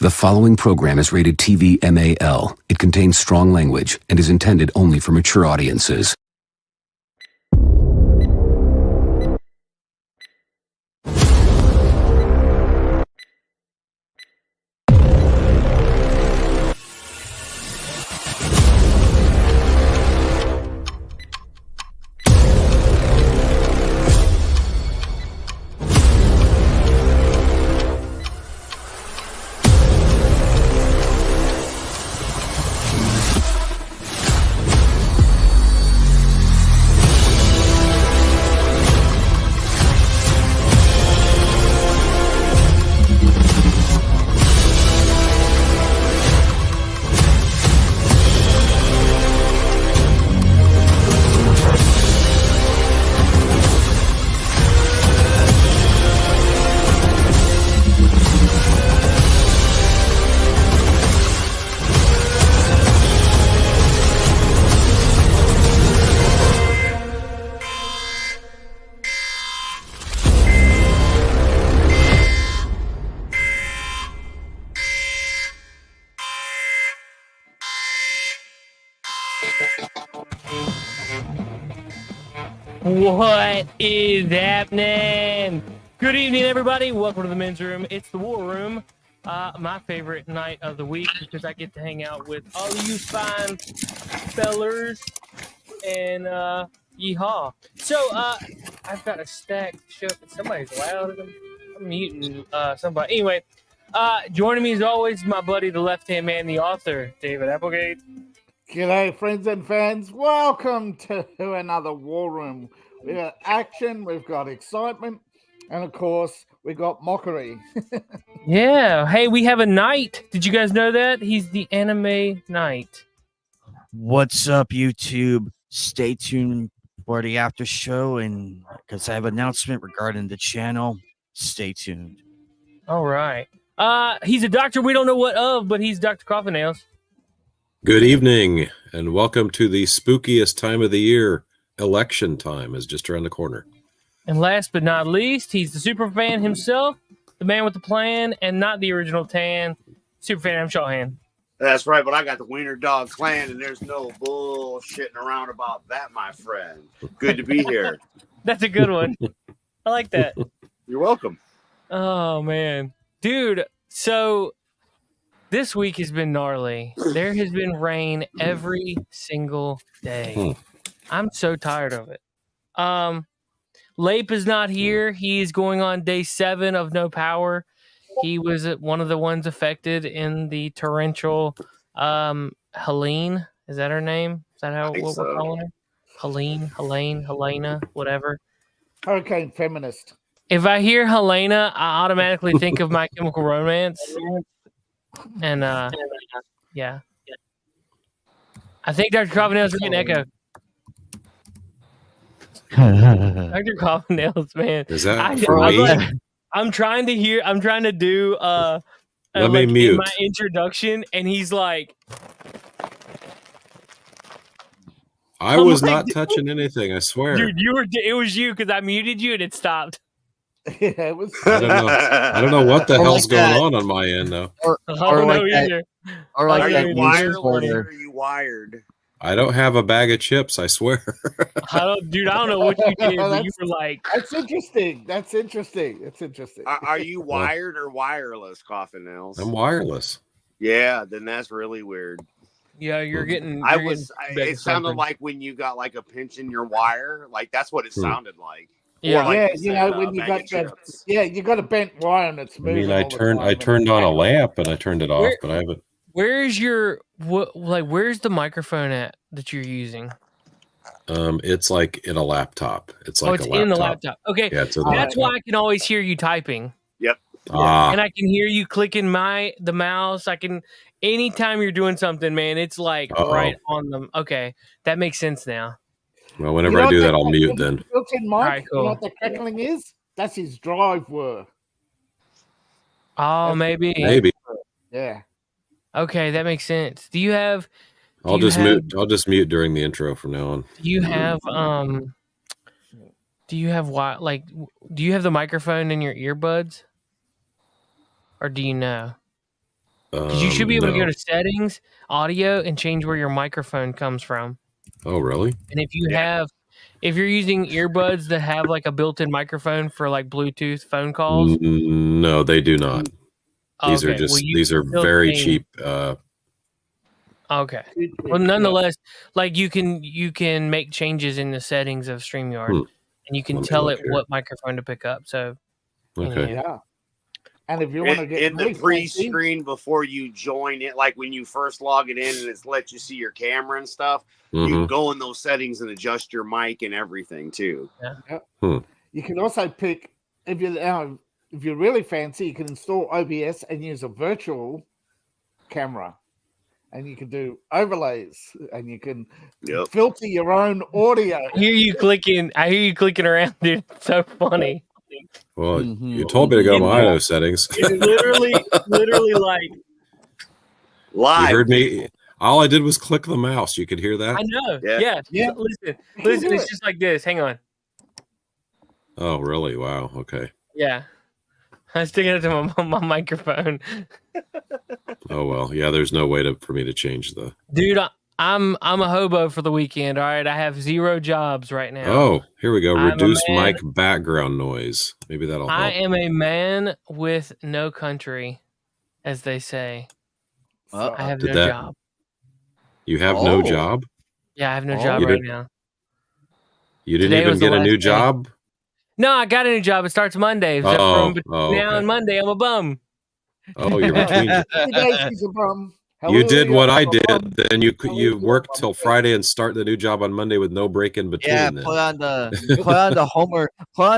The following program is rated TV MAL. It contains strong language and is intended only for mature audiences. What is happening? Good evening, everybody. Welcome to the men's room. It's the War Room, my favorite night of the week because I get to hang out with all of you fine fellers and yeehaw. So I've got a stack show. Somebody's loud. I'm muting somebody. Anyway, joining me as always, my buddy, the left-hand man, the author, David Applegate. G'day, friends and fans. Welcome to another War Room. We've got action, we've got excitement, and of course, we've got mockery. Yeah. Hey, we have a knight. Did you guys know that? He's the anime knight. What's up, YouTube? Stay tuned for the after show, and because I have an announcement regarding the channel, stay tuned. All right. He's a doctor we don't know what of, but he's Dr. Coffin Nails. Good evening, and welcome to the spookiest time of the year. Election time is just around the corner. And last but not least, he's the super fan himself, the man with the plan, and not the original tan. Super fan, I'm Shawhan. That's right, but I got the Wiener Dog Clan, and there's no bullshitting around about that, my friend. Good to be here. That's a good one. I like that. You're welcome. Oh, man. Dude, so this week has been gnarly. There has been rain every single day. I'm so tired of it. Lape is not here. He's going on day 7 of no power. He was one of the ones affected in the torrential Helene. Is that her name? Is that what we're calling her? Helena, whatever. Hurricane feminist. If I hear Helena, I automatically think of My Chemical Romance. And yeah. I think Dr. Coffin is getting echo. Dr. Coffin, man. Is that for me? I'm trying to do Let me mute my introduction, and he's like, I was not touching anything, I swear. Dude, it was you because I muted you and it stopped. Yeah, it was. I don't know what the hell's going on my end though. Or like either. Or like Are that you wired or are you wired? I don't have a bag of chips, I swear. I don't know what you did, but you were like, That's interesting. Are you wired or wireless, Coffin Nails? I'm wireless. Yeah, then that's really weird. yeah, you're getting. It sounded like when you got like a pinch in your wire, like that's what it sounded like. Yeah, Or like yeah, you you said, know, when you bag got of that, chips. yeah, you got a bent wire and it's I moving. mean, I turned on a lamp and I turned it off, but I haven't. Where's where's the microphone at that you're using? It's like in a laptop. It's like it's a laptop. in the laptop. Okay, Yeah, it's in that's why I can always hear you typing. Yep. And I can hear you clicking the mouse. I can anytime you're doing something, man. It's like right on them. Okay, that makes sense now. Well, whenever I do that, I'll mute then. Built-in mic. Right, cool. You know what the crackling is? That's his drive were. Oh, maybe. Yeah. Okay, that makes sense. Do you have? I'll just mute during the intro from now on. Do you have Do you have Do you have the microphone in your earbuds, or do you know? Because you should be able to go No. to settings, audio, and change where your microphone comes from. Oh, really? And if you're using earbuds that have like a built-in microphone for like Bluetooth phone calls, No, they do not. These are okay, just well, you these are still very change- cheap. Okay. Well, nonetheless, like you can make changes in the settings of StreamYard, and you can Let me tell look it here. what microphone to pick up. So, Okay. Yeah. And if you want to get in the really fancy- pre-screen before you join it, like when you first log it in and it's let you see your camera and stuff, you can go in those settings and adjust your mic and everything too. You can also pick if you're really fancy, you can install OBS and use a virtual camera, and you can do overlays, and you can filter your own audio. I hear you clicking around, dude. It's so funny. Well, you told me to go to my audio settings. It's literally like live. You heard me. All I did was click the mouse. You could hear that? I know. Yeah. Yeah. Listen. It's just like this. Hang on. Oh, really? Wow. Okay. Yeah. I'm sticking it to my microphone. Oh, well. Yeah, there's no way for me to change the... Dude, I'm a hobo for the weekend, all right? I have 0 jobs right now. Oh, here we go. I'm a Reduce man- mic background noise. Maybe that'll help. I am a man with no country, as they say. I have no job. You have no job? Yeah, I have no job right now. You didn't Today even was the get a last new day. job? No, I got a new job. It starts Monday. So from between now and Monday, I'm a bum. Oh, you're between. You did what I did. Then you work till Friday and start the new job on Monday with no break in between. Yeah, then. put on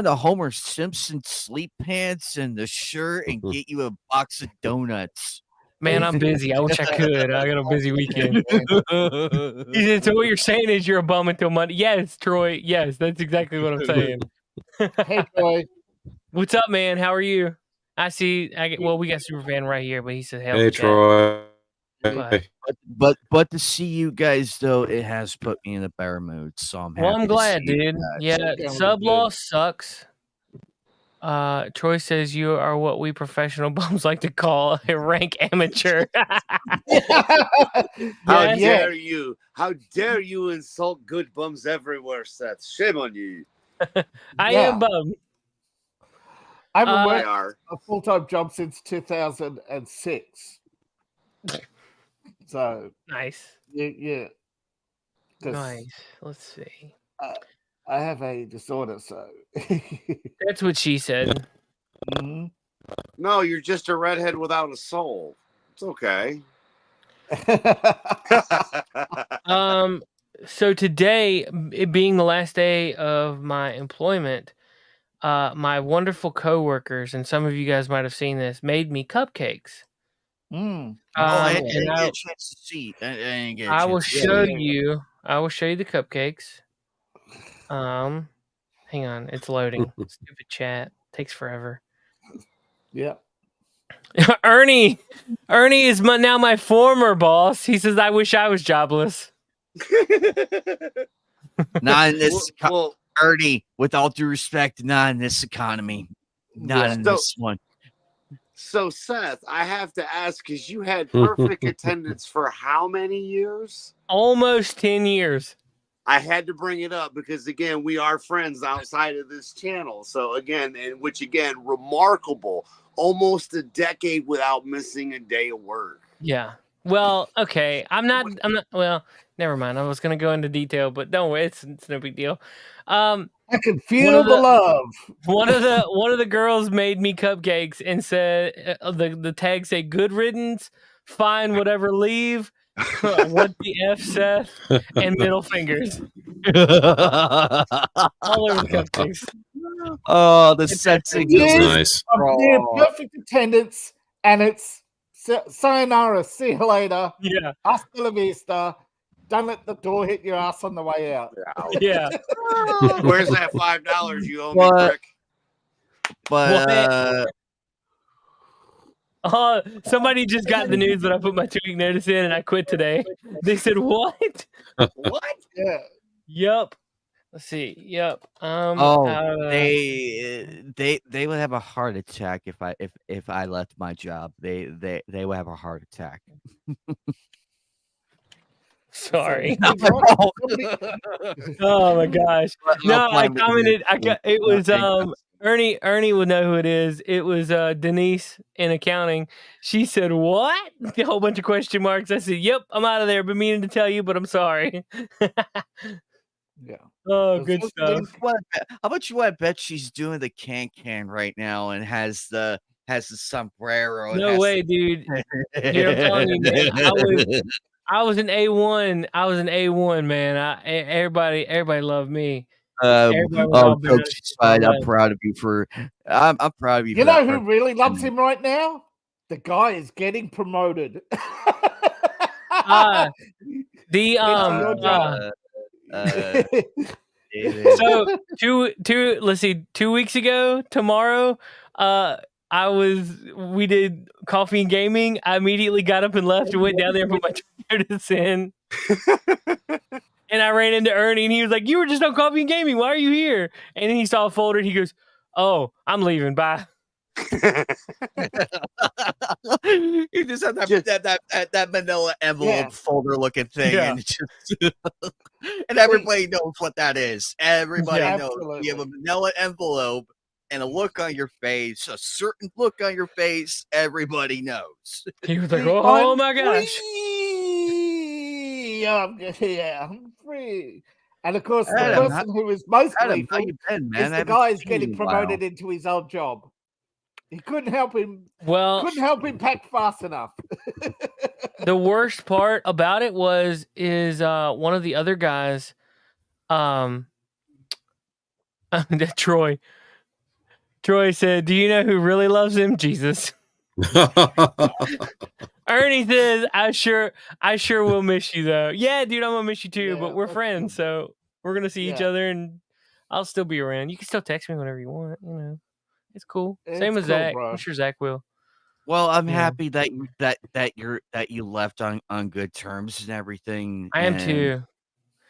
the Homer Simpson sleep pants and the shirt and get you a box of donuts. Man, I'm busy. I wish I could. I got a busy weekend. So what you're saying is you're a bum until Monday. Yes, Troy. Yes, that's exactly what I'm saying. Hey, Troy. What's up, man? How are you? I see. Well, we got Superfan right here, but he said, "Hell, Hey, Troy." But to see you guys though, it has put me in a better mood. So I'm happy. Well, I'm glad, to see dude. that. Yeah, sub loss sucks. Troy says you are what we professional bums like to call a rank amateur. How dare you? How dare you insult good bums everywhere, Seth? Shame on you. I am bum. I've been working a full-time job since 2006. So nice. Yeah. Nice. Let's see. I have a disorder, so that's what she said. No, you're just a redhead without a soul. It's okay. So today, it being the last day of my employment, my wonderful coworkers, and some of you guys might have seen this, made me cupcakes. I didn't get a chance to see. I will show you. I will show you the cupcakes. Hang on, it's loading. Stupid chat takes forever. Yeah. Ernie is now my former boss. He says, "I wish I was jobless." Not in this, Ernie. With all due respect, not in this economy. Not in this one. So, Seth, I have to ask, because you had perfect attendance for how many years? Almost 10 years. I had to bring it up because, again, we are friends outside of this channel. So, again, remarkable. Almost a decade without missing a day of work. Yeah. Well, okay. I'm not, well, never mind. I was going to go into detail, but don't worry. It's no big deal. I can feel the love. One of the girls made me cupcakes and said the tag say "Good riddance, fine whatever, leave." What the F, Seth, and middle fingers all over the cupcakes. Oh, the sexy. Nice. Perfect attendance, and it's sayonara. See you later. Yeah. Hasta la vista. Don't let the door hit your ass on the way out. Yeah. Where's that $5 you owe me, Rick? But somebody just got the news that I put my 2-week notice in and I quit today. They said, "What? What?" Yeah. Yep. Let's see. Yep. They would have a heart attack if I left my job. They would have a heart attack. Sorry. Oh Oh my gosh. No, I commented. It was Ernie. Ernie would know who it is. It was Denise in accounting. She said, "What?" A whole bunch of question marks. I said, "Yep, I'm out of there. Been meaning to tell you, but I'm sorry." Yeah. Oh, Those good are stuff. things- How about you? I bet she's doing the can right now and has the sombrero. and No has way, dude. Dude, I'm telling you, man. I was an A1. I was an A1, man. Everybody loved me. Everybody was all Coach, bananas. I'm proud of you for. I'm proud of you. You for know that who really loves him right now? The guy is getting promoted. The your job. So let's see, 2 weeks ago tomorrow, we did coffee and gaming. I immediately got up and left and went down there and put my notice in. And I ran into Ernie and he was like, "You were just on coffee and gaming. Why are you here?" And then he saw a folder and he goes, "Oh, I'm leaving. Bye." You just have that manila envelope folder looking thing, and and everybody knows what that is. Everybody knows. You have a manila envelope and a look on your face, a certain look on your face. Everybody knows. He was like, "Oh my gosh!" I'm free. And of course, the person who is most gleeful is the guy who's getting promoted into his old job. He couldn't help him. Couldn't help him pack fast enough. The worst part about it is one of the other guys, Troy. Troy said, "Do you know who really loves him? Jesus." Ernie says, I sure will miss you though. Yeah, dude, I'm gonna miss you too, but we're friends, so we're gonna see each other and I'll still be around. You can still text me whenever you want, you know. It's cool. Same with Zach. Bro. I'm sure Zach will. Well, I'm happy that you left on good terms and everything. I am too.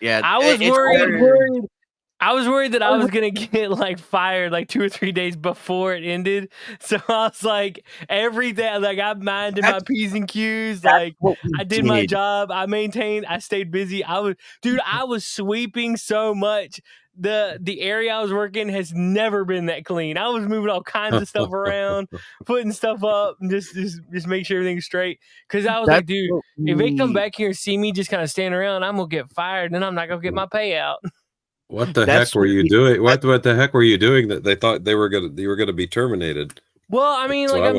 Yeah, I was worried. I was worried that I was gonna get like fired like 2 or 3 days before it ended. So I was like, every day, like I minded my P's and Q's. Like I did my job. I stayed busy. I was sweeping so much. The area I was working has never been that clean. I was moving all kinds of stuff around, putting stuff up, and just make sure everything's straight. Because I was like, dude, if they come back here and see me just kind of standing around, I'm gonna get fired, and I'm not gonna get my payout. What the heck were you doing? What the heck were you doing that they thought you were gonna be terminated? Well, I mean, like I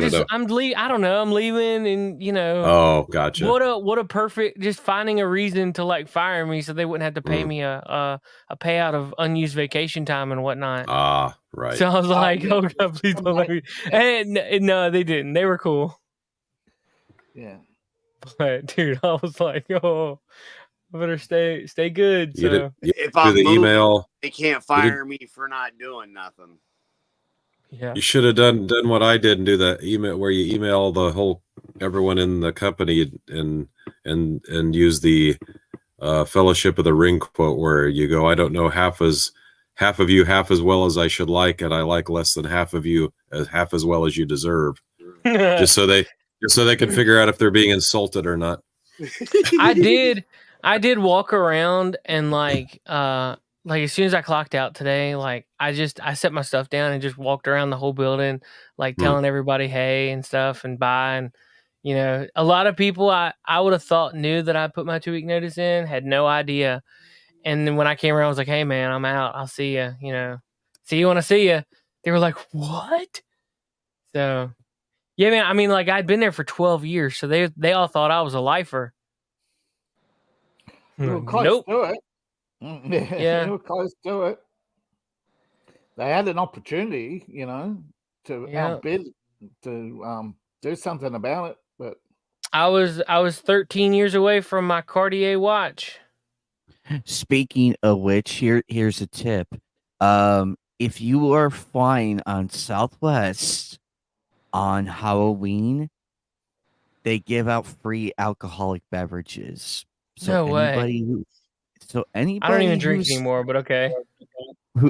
don't know. I'm leaving, and you know. Oh, gotcha. What a perfect, just finding a reason to like fire me so they wouldn't have to pay me a payout of unused vacation time and whatnot. Ah, right. So I was like, oh God, please don't let me. And no, they didn't. They were cool. Yeah. But dude, I was like, oh, I better stay good. So if I'm moving, they can't fire me for not doing nothing. Yeah, you should have done what I did and do that email where you email everyone in the company and use the Fellowship of the Ring quote where you go, I don't know half of you half as well as I should like, and I like less than half of you half as well as you deserve. just so they can figure out if they're being insulted or not. I did walk around and like as soon as I clocked out today, like I set my stuff down and just walked around the whole building, like telling everybody hey and stuff and bye. And you know, a lot of people I would have thought knew that I put my 2-week notice in, had no idea. And then when I came around, I was like, hey man, I'm out. I'll see you. You know, see you when I see you. They were like, what? So yeah, man. I mean, like I'd been there for 12 years, so they all thought I was a lifer. Close to it. Yeah, they were close to it. They had an opportunity, you know, to outbid, to do something about it. But I was 13 years away from my Cartier watch. Speaking of which, here's a tip. If you are flying on Southwest on Halloween, they give out free alcoholic beverages. So no way. So anybody I don't even drink anymore, but okay.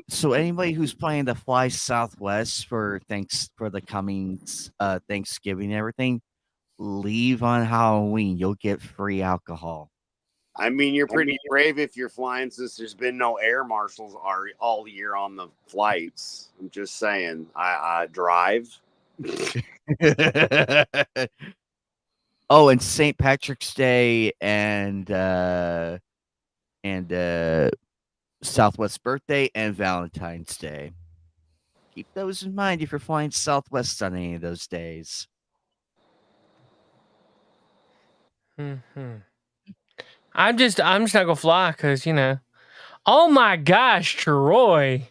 So anybody who's planning to fly Southwest for the coming Thanksgiving and everything, leave on Halloween. You'll get free alcohol. I mean, you're pretty brave if you're flying, since there's been no air marshals all year on the flights. I'm just saying. I drive. Oh, and St. Patrick's Day and Southwest birthday and Valentine's Day. Keep those in mind if you're flying Southwest on any of those days. I'm just not gonna fly because Oh my gosh, Troy!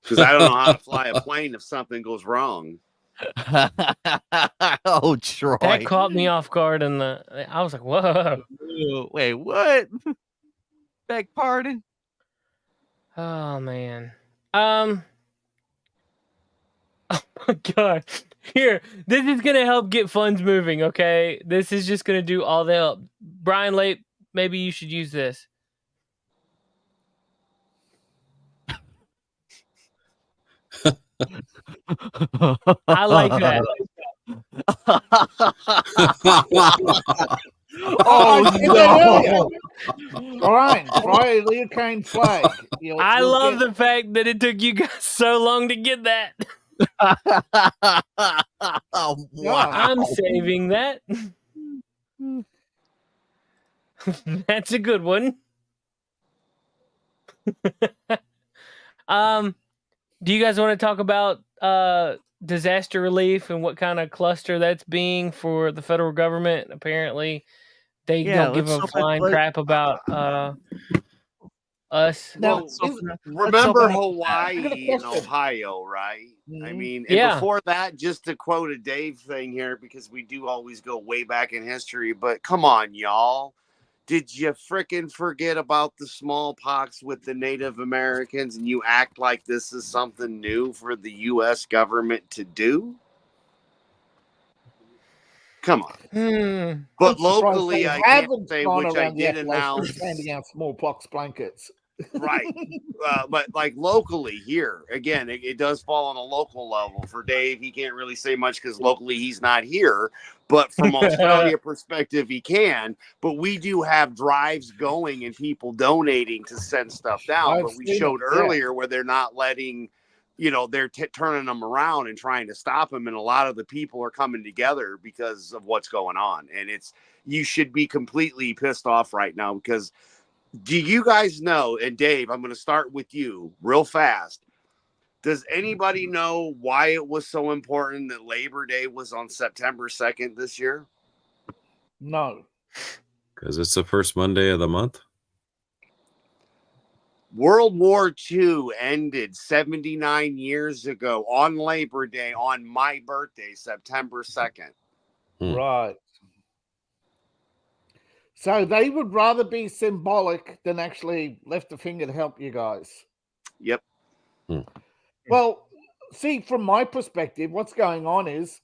Because I don't know how to fly a plane if something goes wrong. Oh, Troy! That caught me off guard, and I was like, "Whoa! Wait, what? Beg pardon?" Oh man. Oh my god. Here, this is gonna help get funds moving, okay? This is just gonna do all the help. Brian Late, maybe you should use this. I like that. Oh, no! Brian, fly a Leocaine flag. I love the fact that it took you guys so long to get that. Oh, wow. I'm saving that. That's a good one. Do you guys want to talk about disaster relief and what kind of cluster that's being for the federal government? Apparently, they don't give a flying crap about us. Well, remember Hawaii and Ohio, right? Mm-hmm. I mean, and before that, just to quote a Dave thing here, because we do always go way back in history, but come on, y'all. Did you fricking forget about the smallpox with the Native Americans and you act like this is something new for the U.S. government to do? Come on. But locally, I can't say, which I did announce. Handing out smallpox blankets. Right. But like locally here, again, it does fall on a local level. For Dave, he can't really say much because locally he's not here. But from Australia perspective, he can. But we do have drives going and people donating to send stuff down. But we showed earlier where they're not letting, they're turning them around and trying to stop them. And a lot of the people are coming together because of what's going on. And you should be completely pissed off right now because do you guys know, and Dave, I'm going to start with you real fast. Does anybody know why it was so important that Labor Day was on September 2nd this year? No. Because it's the first Monday of the month? World War II ended 79 years ago on Labor Day on my birthday, September 2nd. Right. So they would rather be symbolic than actually lift a finger to help you guys. Yep. Well, see, from my perspective, what's going on is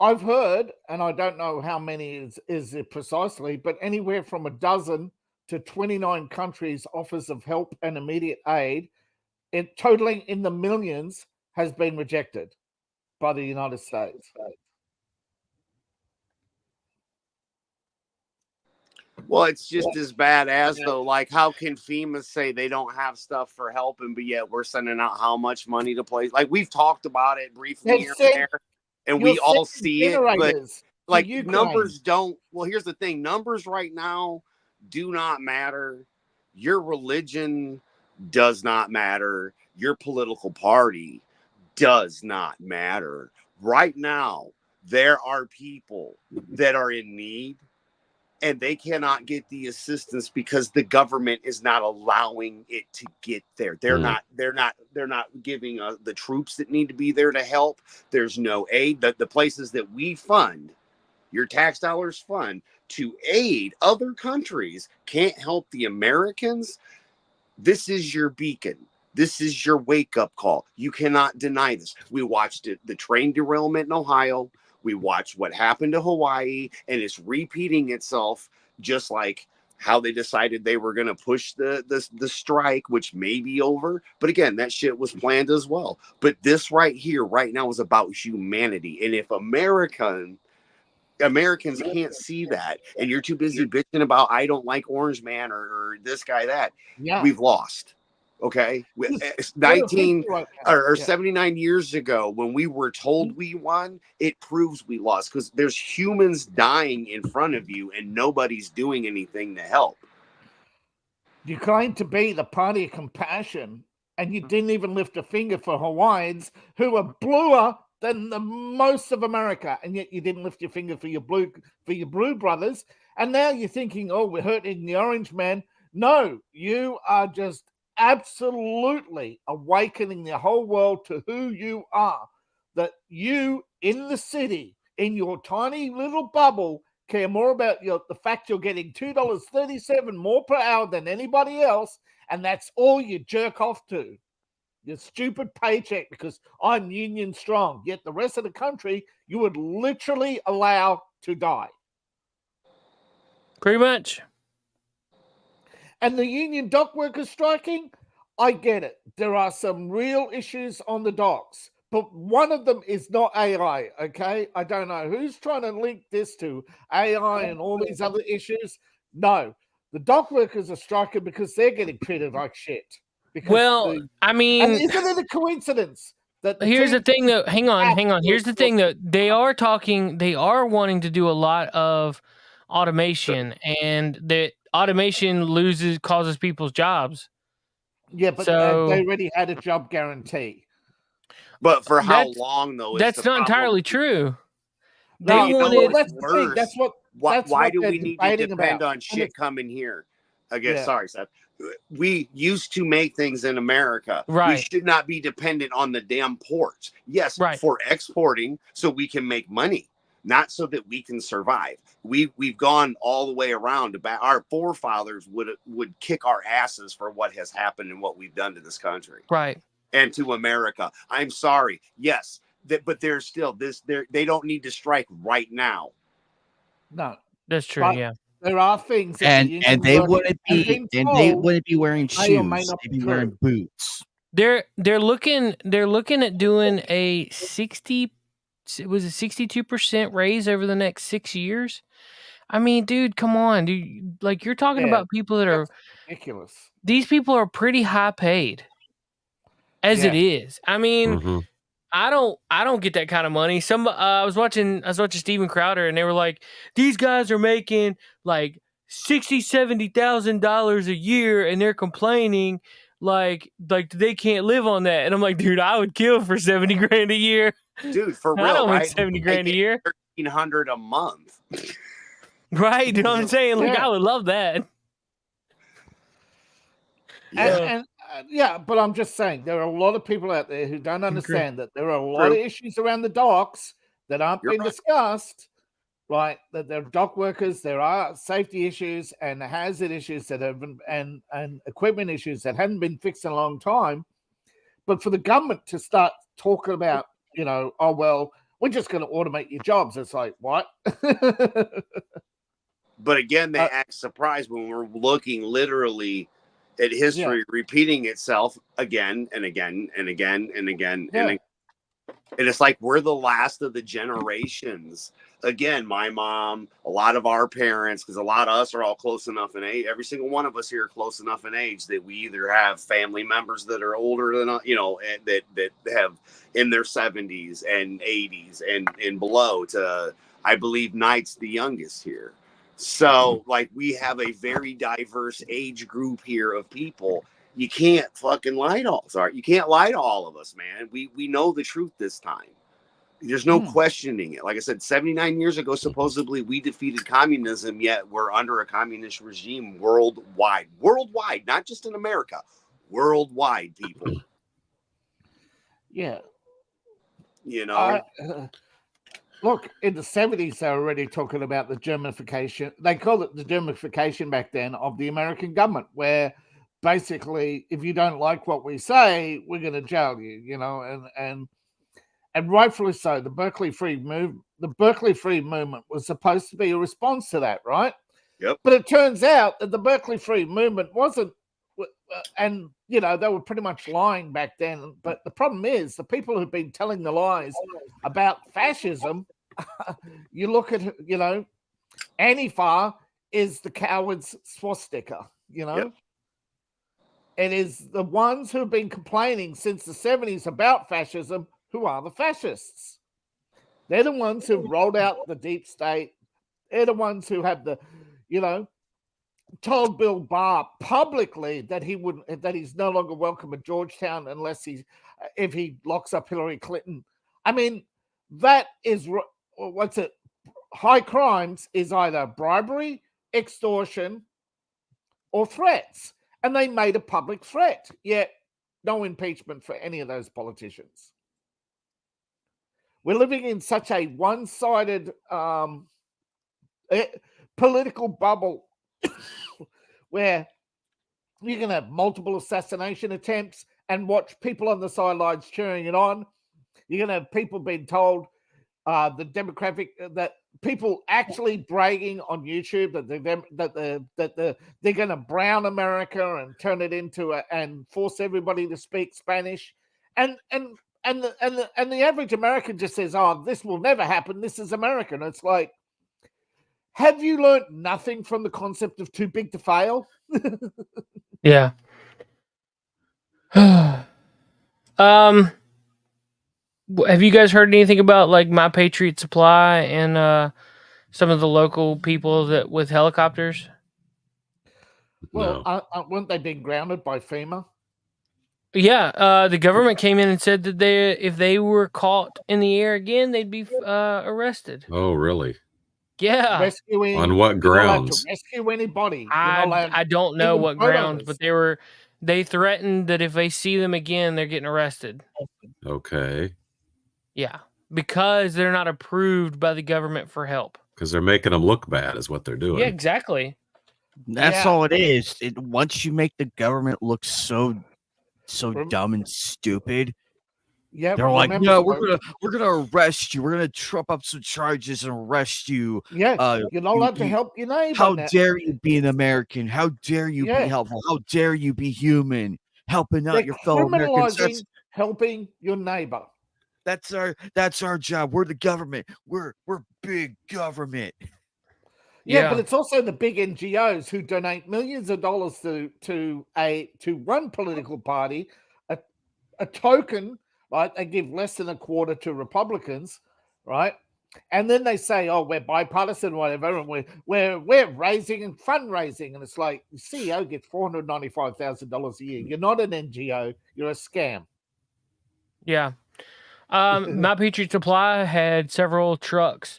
I've heard, and I don't know how many is it precisely, but anywhere from 12 to 29 countries offers of help and immediate aid, totaling in the millions, has been rejected by the United States. Well, it's just as bad as though, like, how can FEMA say they don't have stuff for helping, but yet we're sending out how much money to places? Like, we've talked about it briefly here and there, and we all see it, but like numbers don't. Well, here's the thing: numbers right now do not matter. Your religion does not matter. Your political party does not matter. Right now, there are people that are in need. And they cannot get the assistance because the government is not allowing it to get there. They're not giving the troops that need to be there to help. There's no aid. The places that we fund, your tax dollars fund to aid other countries, can't help the Americans. This is your beacon. This is your wake-up call. You cannot deny this. We watched the train derailment in Ohio. We watched what happened to Hawaii, and it's repeating itself just like how they decided they were going to push the strike, which may be over. But again, that shit was planned as well. But this right here, right now, is about humanity. And if Americans can't see that, and you're too busy bitching about I don't like Orange Man or this guy that, we've lost. Okay, 79 years ago, when we were told we won, it proves we lost, because there's humans dying in front of you and nobody's doing anything to help. You claim to be the party of compassion, and you didn't even lift a finger for Hawaiians who are bluer than the most of America, and yet you didn't lift your finger for your blue brothers. And now you're thinking, oh, we're hurting the Orange Man. No, you are just absolutely awakening the whole world to who you are. That you in the city, in your tiny little bubble, care more about the fact you're getting $2.37 more per hour than anybody else, and that's all you jerk off to. Your stupid paycheck, because I'm union strong. Yet the rest of the country, you would literally allow to die. Pretty much. And the union dock workers striking, I get it. There are some real issues on the docks, but one of them is not AI, okay? I don't know who's trying to link this to AI and all these other issues. No, the dock workers are striking because they're getting treated like shit. Well, I mean, and isn't it a coincidence that here's the thing though? Hang on. Here's the thing though. They are wanting to do a lot of automation, and the automation causes people's jobs. Yeah, but they already had a job guarantee. But for how long though? That's not entirely true. Why do we need to depend on shit coming here? Again, sorry, Seth. We used to make things in America. Right. We should not be dependent on the damn ports. Yes, for exporting so we can make money, not so that we can survive. We've gone all the way around. Our forefathers would kick our asses for what has happened and what we've done to this country. Right. And to America. I'm sorry. Yes, but there's still they don't need to strike right now. No. That's true, yeah. There are things and they wouldn't be wearing shoes. They'd be wearing boots. They're looking at doing a 62% raise over the next 6 years. I mean, dude, come on, dude. Like, you're talking about people that are ridiculous. These people are pretty high paid as it is. I mean, I don't get that kind of money. I was watching Steven Crowder, and they were like, these guys are making like $60,000-$70,000 a year, and they're complaining like they can't live on that. And I'm like, dude, I would kill for $70,000 a year. Dude, for real, I don't right? make $70,000 a year. $1,300 a month. Right? You know what I'm saying? Like, I would love that. But I'm just saying there are a lot of people out there who don't understand that there are a lot of issues around the docks that aren't being discussed. Right, that there are dock workers, there are safety issues and hazard issues that have been and equipment issues that hadn't been fixed in a long time. But for the government to start talking about, oh well, we're just going to automate your jobs, it's like, what? But again, they act surprised when we're looking literally at history repeating itself again and again and again and again and again. And it's like we're the last of the generations. Again, my mom, a lot of our parents, because a lot of us are all close enough in age. Every single one of us here are close enough in age that we either have family members that are older than that have in their 70s and 80s and below. To I believe Knight's the youngest here. So like we have a very diverse age group here of people. You can't fucking lie to all. Sorry, you can't lie to all of us, man. We know the truth this time. There's no questioning it. Like I said, 79 years ago, supposedly we defeated communism, yet we're under a communist regime worldwide. Worldwide, not just in America. Worldwide, people. Yeah. Look, in the 70s, they were already talking about the Germanification. They called it the Germanification back then of the American government, where basically, if you don't like what we say, we're going to jail you, and rightfully so. The Berkeley Free movement was supposed to be a response to that, right? Yep. But it turns out that the Berkeley Free movement wasn't, and they were pretty much lying back then. But the problem is the people who've been telling the lies about fascism. You look at Antifa is the coward's swastika. Yep. It is the ones who've been complaining since the 70s about fascism who are the fascists. They're the ones who've rolled out the deep state. They're the ones who have told Bill Barr publicly that he's no longer welcome at Georgetown unless if he locks up Hillary Clinton. I mean, that is high crimes is either bribery, extortion, or threats. And they made a public threat, yet no impeachment for any of those politicians. We're living in such a one-sided political bubble where you can have multiple assassination attempts and watch people on the sidelines cheering it on. You're going to have people being told that people actually bragging on YouTube that they're going to brown America and turn it into and force everybody to speak Spanish, and the average American just says, "Oh, this will never happen. This is American." It's like, have you learned nothing from the concept of too big to fail? Yeah. Have you guys heard anything about like My Patriot Supply and some of the local people that with helicopters? Well, no. Weren't they being grounded by FEMA? Yeah, the government came in and said that if they were caught in the air again, they'd be arrested. Oh, really? Yeah. Rescuing on what grounds? To rescue anybody. I don't know what grounds, but they threatened that if they see them again, they're getting arrested. Okay. Yeah, because they're not approved by the government for help. Because they're making them look bad, is what they're doing. Yeah, exactly. That's all it is. Once you make the government look so dumb and stupid, they're like, no, we're gonna arrest you. We're gonna trump up some charges and arrest you. Yeah, you're not allowed to help your neighbor. How dare you be an American? How dare you be helpful? How dare you be human? Helping out your fellow Americans. Helping your neighbor. That's our job. We're the government. We're big government. Yeah, but it's also the big NGOs who donate millions of dollars to one political party, a token, right? They give less than a quarter to Republicans, right? And then they say, "Oh, we're bipartisan, or whatever, and we're raising and fundraising." And it's like the CEO gets $495,000 a year. You're not an NGO. You're a scam. Yeah. My Patriot Supply had several trucks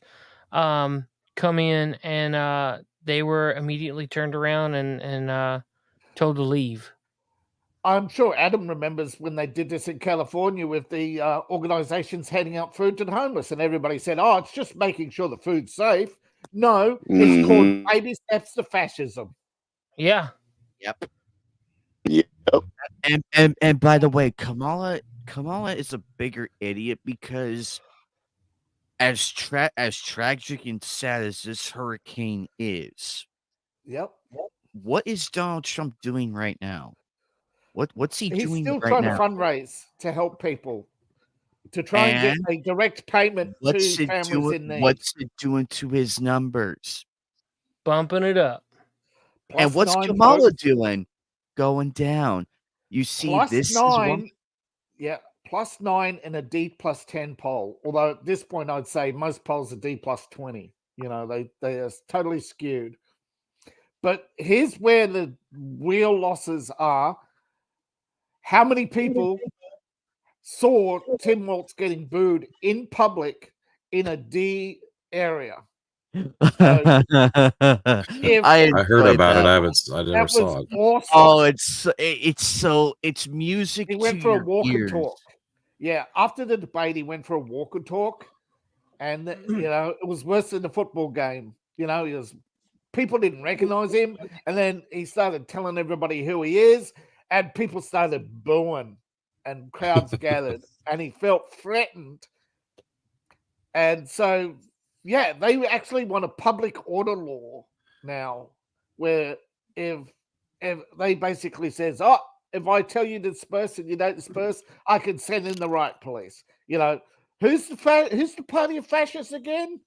come in, and they were immediately turned around and told to leave. I'm sure Adam remembers when they did this in California with the organizations handing out food to the homeless, and everybody said, "Oh, it's just making sure the food's safe." No, it's called baby steps to fascism. Yeah. Yep. And by the way, Kamala is a bigger idiot because as tragic and sad as this hurricane is, what is Donald Trump doing right now? What's he doing right now? He's still trying to fundraise to help people, to try and get a direct payment to families in need. What's it doing to his numbers? Bumping it up. And what's Kamala doing? Going down. You see, this +9. Yeah, +9 in a D+10 poll. Although at this point, I'd say most polls are D+20. They are totally skewed. But here's where the real losses are. How many people saw Tim Walz getting booed in public in a D area? I heard about it. I never saw it. Awesome. Oh, it's music. He went for a walk and talk. Yeah, after the debate, he went for a walk and talk, and it was worse than the football game. People didn't recognize him, and then he started telling everybody who he is, and people started booing, and crowds gathered, and he felt threatened, and so. Yeah, they actually want a public order law now, where if they basically says, "Oh, if I tell you to disperse and you don't disperse, I can send in the riot police." You know, who's the party of fascists again?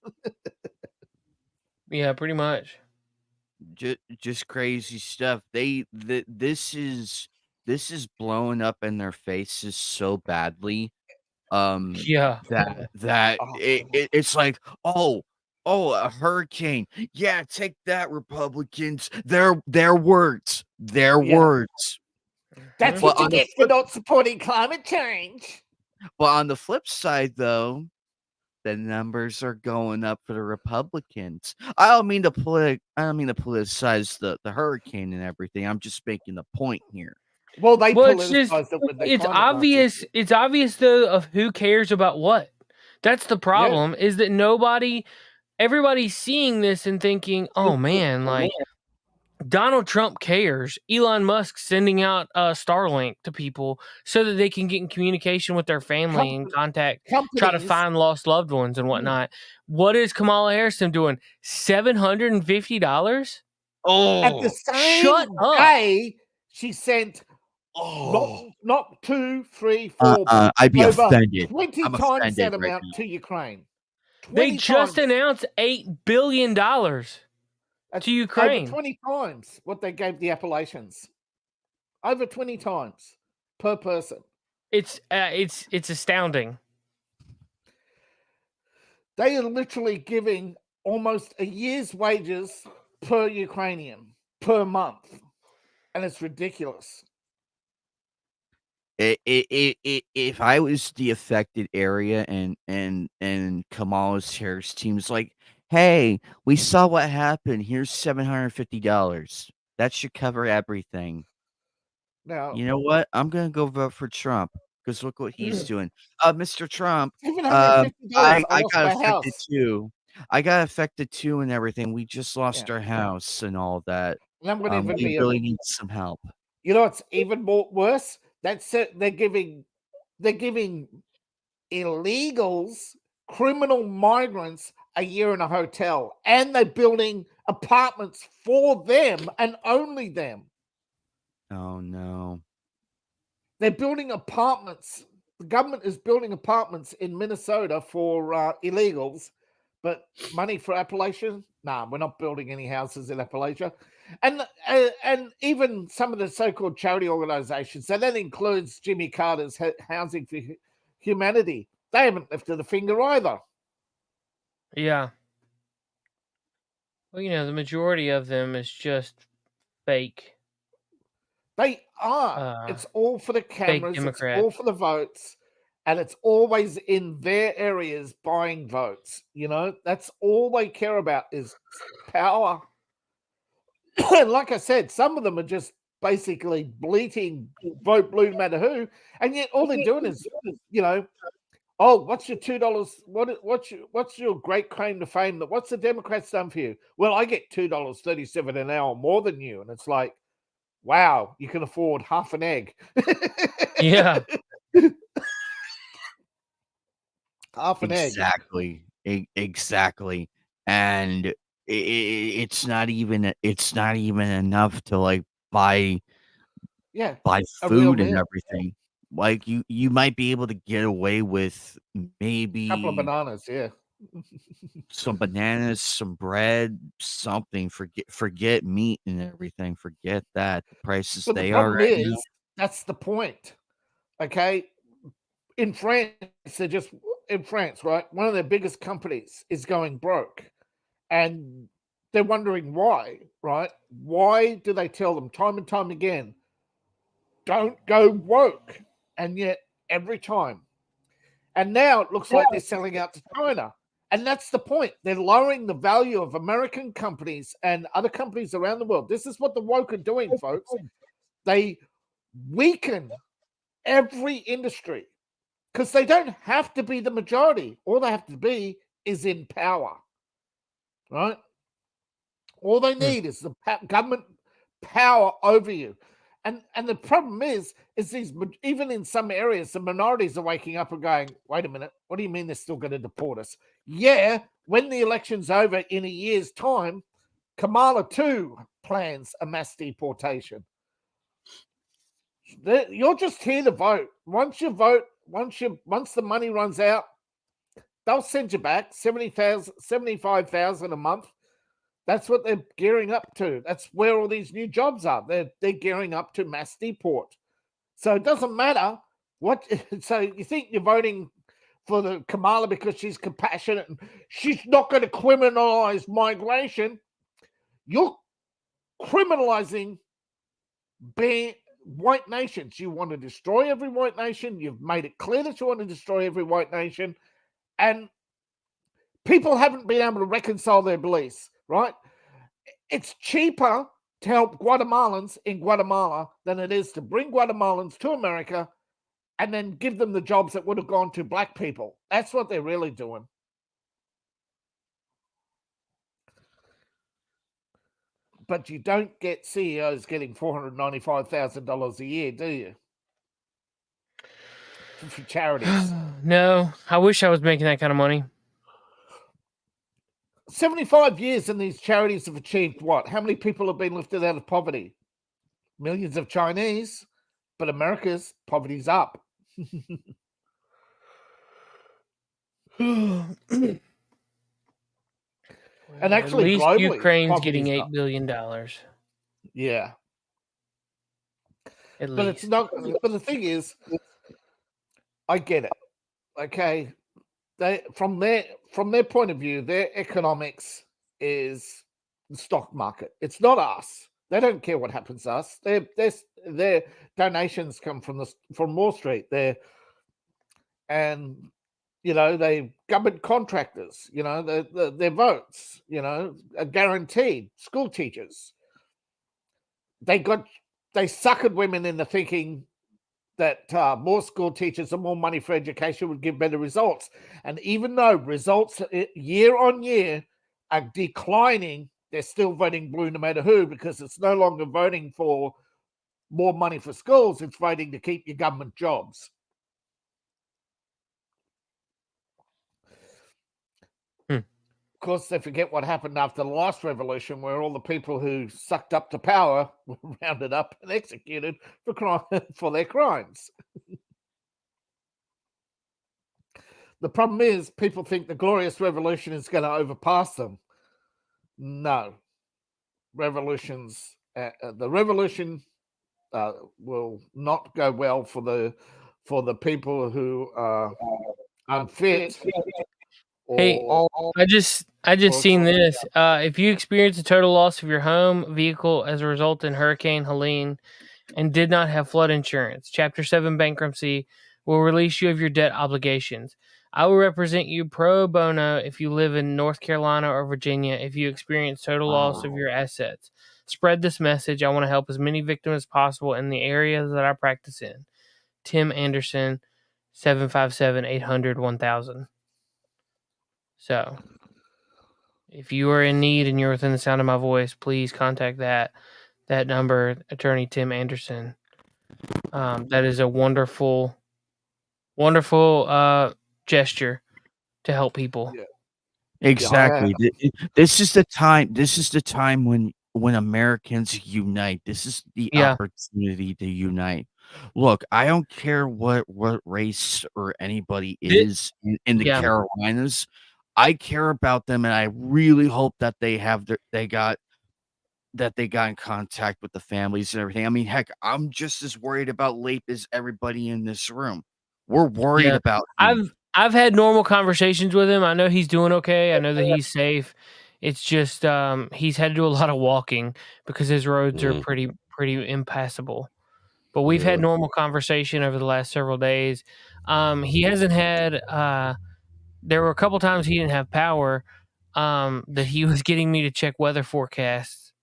Yeah, pretty much. Just crazy stuff. This is blowing up in their faces so badly. Yeah. It's like, oh, a hurricane. Yeah, take that, Republicans. Their words. Words. That's what you get for not supporting climate change. But on the flip side, though, the numbers are going up for the Republicans. I don't mean to politicize the hurricane and everything. I'm just making the point here. Well, it's obvious. It's obvious though of who cares about what. That's the problem. Is that everybody's seeing this and thinking, "Oh man, like Donald Trump cares. Elon Musk sending out Starlink to people so that they can get in communication with their family and contact, try to find lost loved ones and whatnot." What is Kamala Harris doing? $750? Oh, at the same day, she sent not 2, 3, 4. I'd be offended. 20 times that amount to Ukraine. They just announced $8 billion. To Ukraine. Over 20 times what they gave the Appalachians. Over 20 times per person. It's astounding. They are literally giving almost a year's wages per Ukrainian per month, and it's ridiculous. If I was the affected area and Kamala Harris team's like, "Hey, we saw what happened. Here's $750. That should cover everything." Now, you know what? I'm gonna go vote for Trump because look what he's doing. Mr. Trump, I got affected too. I got affected too and everything. We just lost our house and all that. And we really need some help. You know what's even worse? That's it. They're giving illegals, criminal migrants, a year in a hotel, and they're building apartments for them and only them. Oh no. They're building apartments. The government is building apartments in Minnesota for illegals, but money for Appalachia? Nah, we're not building any houses in Appalachia. And even some of the so-called charity organizations, so that includes Jimmy Carter's Housing for Humanity, they haven't lifted a finger either. Yeah. Well, the majority of them is just fake. They are. It's all for the cameras. It's all for the votes. And it's always in their areas buying votes. That's all they care about is power. And like I said, some of them are just basically bleating vote blue no matter who. And yet all they're doing is, oh, what's your $2? What's your great claim to fame? What's the Democrats done for you? Well, I get $2.37 an hour more than you. And it's like, wow, you can afford half an egg. Yeah. Half an egg. Exactly. And it's not even enough to buy food and everything. Like you might be able to get away with maybe a couple of bananas, some bananas, some bread, something. Forget meat and everything. Forget that. The prices but they the are right is, now. That's the point. Okay. In France, right? One of their biggest companies is going broke. And they're wondering why, right? Why do they tell them time and time again, don't go woke? And yet every time. And now it looks like they're selling out to China. And that's the point. They're lowering the value of American companies and other companies around the world. This is what the woke are doing, folks. They weaken every industry because they don't have to be the majority. All they have to be is in power, right? All they need is the government power over you. And the problem is these, even in some areas, the minorities are waking up and going, wait a minute, what do you mean they're still going to deport us? Yeah, when the election's over in a year's time, Kamala too plans a mass deportation. You're just here to vote. Once you vote, once the money runs out, they'll send you back 75,000 a month. That's what they're gearing up to. That's where all these new jobs are. They're gearing up to mass deport. So it doesn't matter what. So you think you're voting for the Kamala because she's compassionate and she's not going to criminalize migration. You're criminalizing white nations. You want to destroy every white nation. You've made it clear that you want to destroy every white nation. And people haven't been able to reconcile their beliefs, right? It's cheaper to help Guatemalans in Guatemala than it is to bring Guatemalans to America and then give them the jobs that would have gone to black people. That's what they're really doing. But you don't get CEOs getting $495,000 a year, do you? For charities. No, I wish I was making that kind of money. 75 years and these charities have achieved what? How many people have been lifted out of poverty? Millions of Chinese, but America's poverty's up. And actually, at least globally, Ukraine's getting $8 billion. Yeah. At but least. It's not. But the thing is, I get it. Okay, they from their point of view, their economics is the stock market. It's not us. They don't care what happens to us. Their donations come from Wall Street. They government contractors. Their votes. Are guaranteed. School teachers. They suckered women into thinking that more school teachers and more money for education would give better results. And even though results year on year are declining, they're still voting blue no matter who, because it's no longer voting for more money for schools. It's voting to keep your government jobs. Of course, they forget what happened after the last revolution, where all the people who sucked up to power were rounded up and executed for their crimes. The problem is people think the glorious revolution is going to overpass them. No. The revolution will not go well for the people who are unfit. Hey, I just seen this. If you experience a total loss of your home, vehicle as a result in Hurricane Helene and did not have flood insurance, Chapter 7 bankruptcy will release you of your debt obligations. I will represent you pro bono if you live in North Carolina or Virginia if you experience total loss of your assets. Spread this message. I want to help as many victims as possible in the areas that I practice in. Tim Anderson, 757-800-1000. So, if you are in need and you're within the sound of my voice, please contact that number, Attorney Tim Anderson. That is a wonderful, wonderful gesture to help people. Yeah. Exactly. This is the time. This is the time when Americans unite. This is the opportunity to unite. Look, I don't care what race or anybody is in the Carolinas. I care about them, and I really hope that they got in contact with the families and everything. I mean, heck, I'm just as worried about Leip as everybody in this room. We're worried about him. I've had normal conversations with him. I know he's doing okay. I know that he's safe. It's just he's had to do a lot of walking because his roads are pretty impassable. But we've had normal conversation over the last several days. He hasn't had there were a couple times he didn't have power that he was getting me to check weather forecasts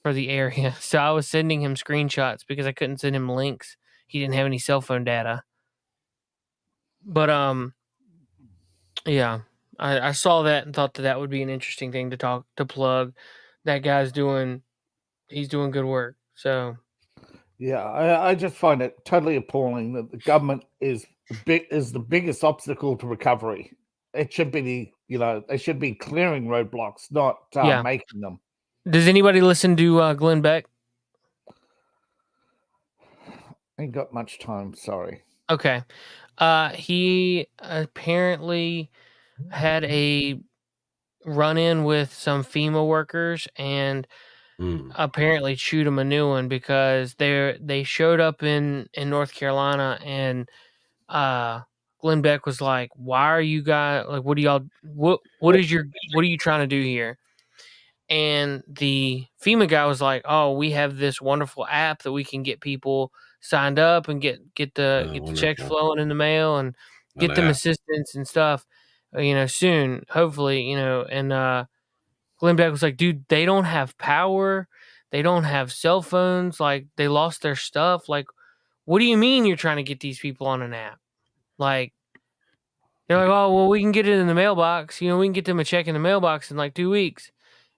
for the area. So I was sending him screenshots because I couldn't send him links. He didn't have any cell phone data. But I saw that and thought that would be an interesting thing to plug. That guy's doing good work. So yeah, I just find it totally appalling that the government is the biggest obstacle to recovery. It should be they should be clearing roadblocks, not making them. Does anybody listen to Glenn Beck? Ain't got much time. Sorry. Okay. He apparently had a run-in with some FEMA workers and apparently chewed him a new one because they showed up in North Carolina and Glenn Beck was like, "Why are you guys like? What are you trying to do here?" And the FEMA guy was like, "Oh, we have this wonderful app that we can get people signed up and get the checks flowing in the mail and get them assistance and stuff, soon, hopefully, And Glenn Beck was like, "Dude, they don't have power, they don't have cell phones, like they lost their stuff. Like, what do you mean you're trying to get these people on an app? Like, they're like, oh, well, we can get it in the mailbox. We can get them a check in the mailbox in like 2 weeks."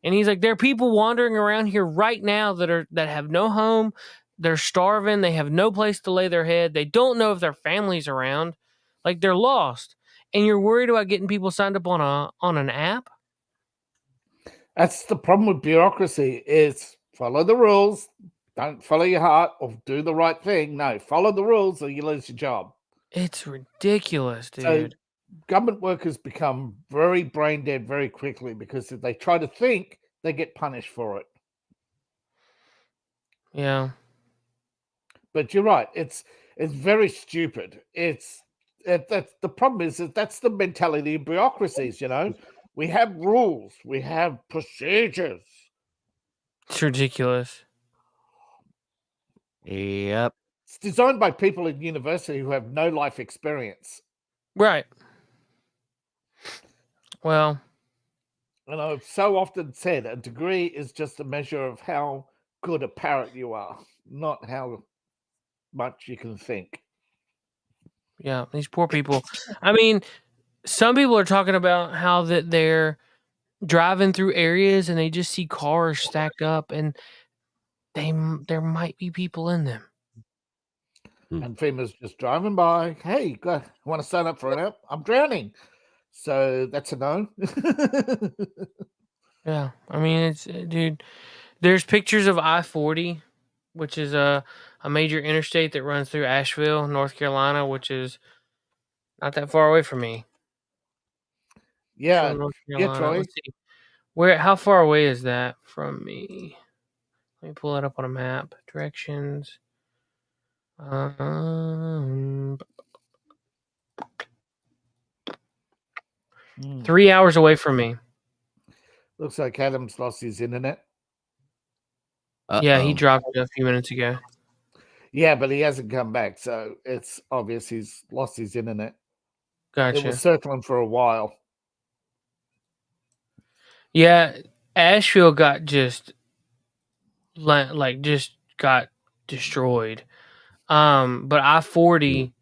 And he's like, there are people wandering around here right now that have no home. They're starving. They have no place to lay their head. They don't know if their family's around. Like, they're lost. And you're worried about getting people signed up on an app? That's the problem with bureaucracy is follow the rules. Don't follow your heart or do the right thing. No, follow the rules or you lose your job. It's ridiculous, dude. So government workers become very brain dead very quickly because if they try to think, they get punished for it. Yeah. But you're right. It's very stupid. That's the problem is that that's the mentality of bureaucracies, We have rules. We have procedures. It's ridiculous. Yep. It's designed by people in university who have no life experience. Right. Well, and I've so often said a degree is just a measure of how good a parrot you are, not how much you can think. Yeah, these poor people. I mean, some people are talking about how that they're driving through areas and they just see cars stacked up and there might be people in them. And FEMA's just driving by. Hey, want to sign up for an app? I'm drowning. So that's a no. Yeah, I mean, it's dude. There's pictures of I-40, which is a major interstate that runs through Asheville, North Carolina, which is not that far away from me. Yeah, North Carolina. Troy. Let's see. How far away is that from me? Let me pull it up on a map. Directions. 3 hours away from me. Looks like Adam's lost his internet. Yeah, he dropped it a few minutes ago. Yeah, but he hasn't come back, so it's obvious he's lost his internet. Gotcha. It was circling for a while. Yeah, Asheville got just got destroyed. But I-40,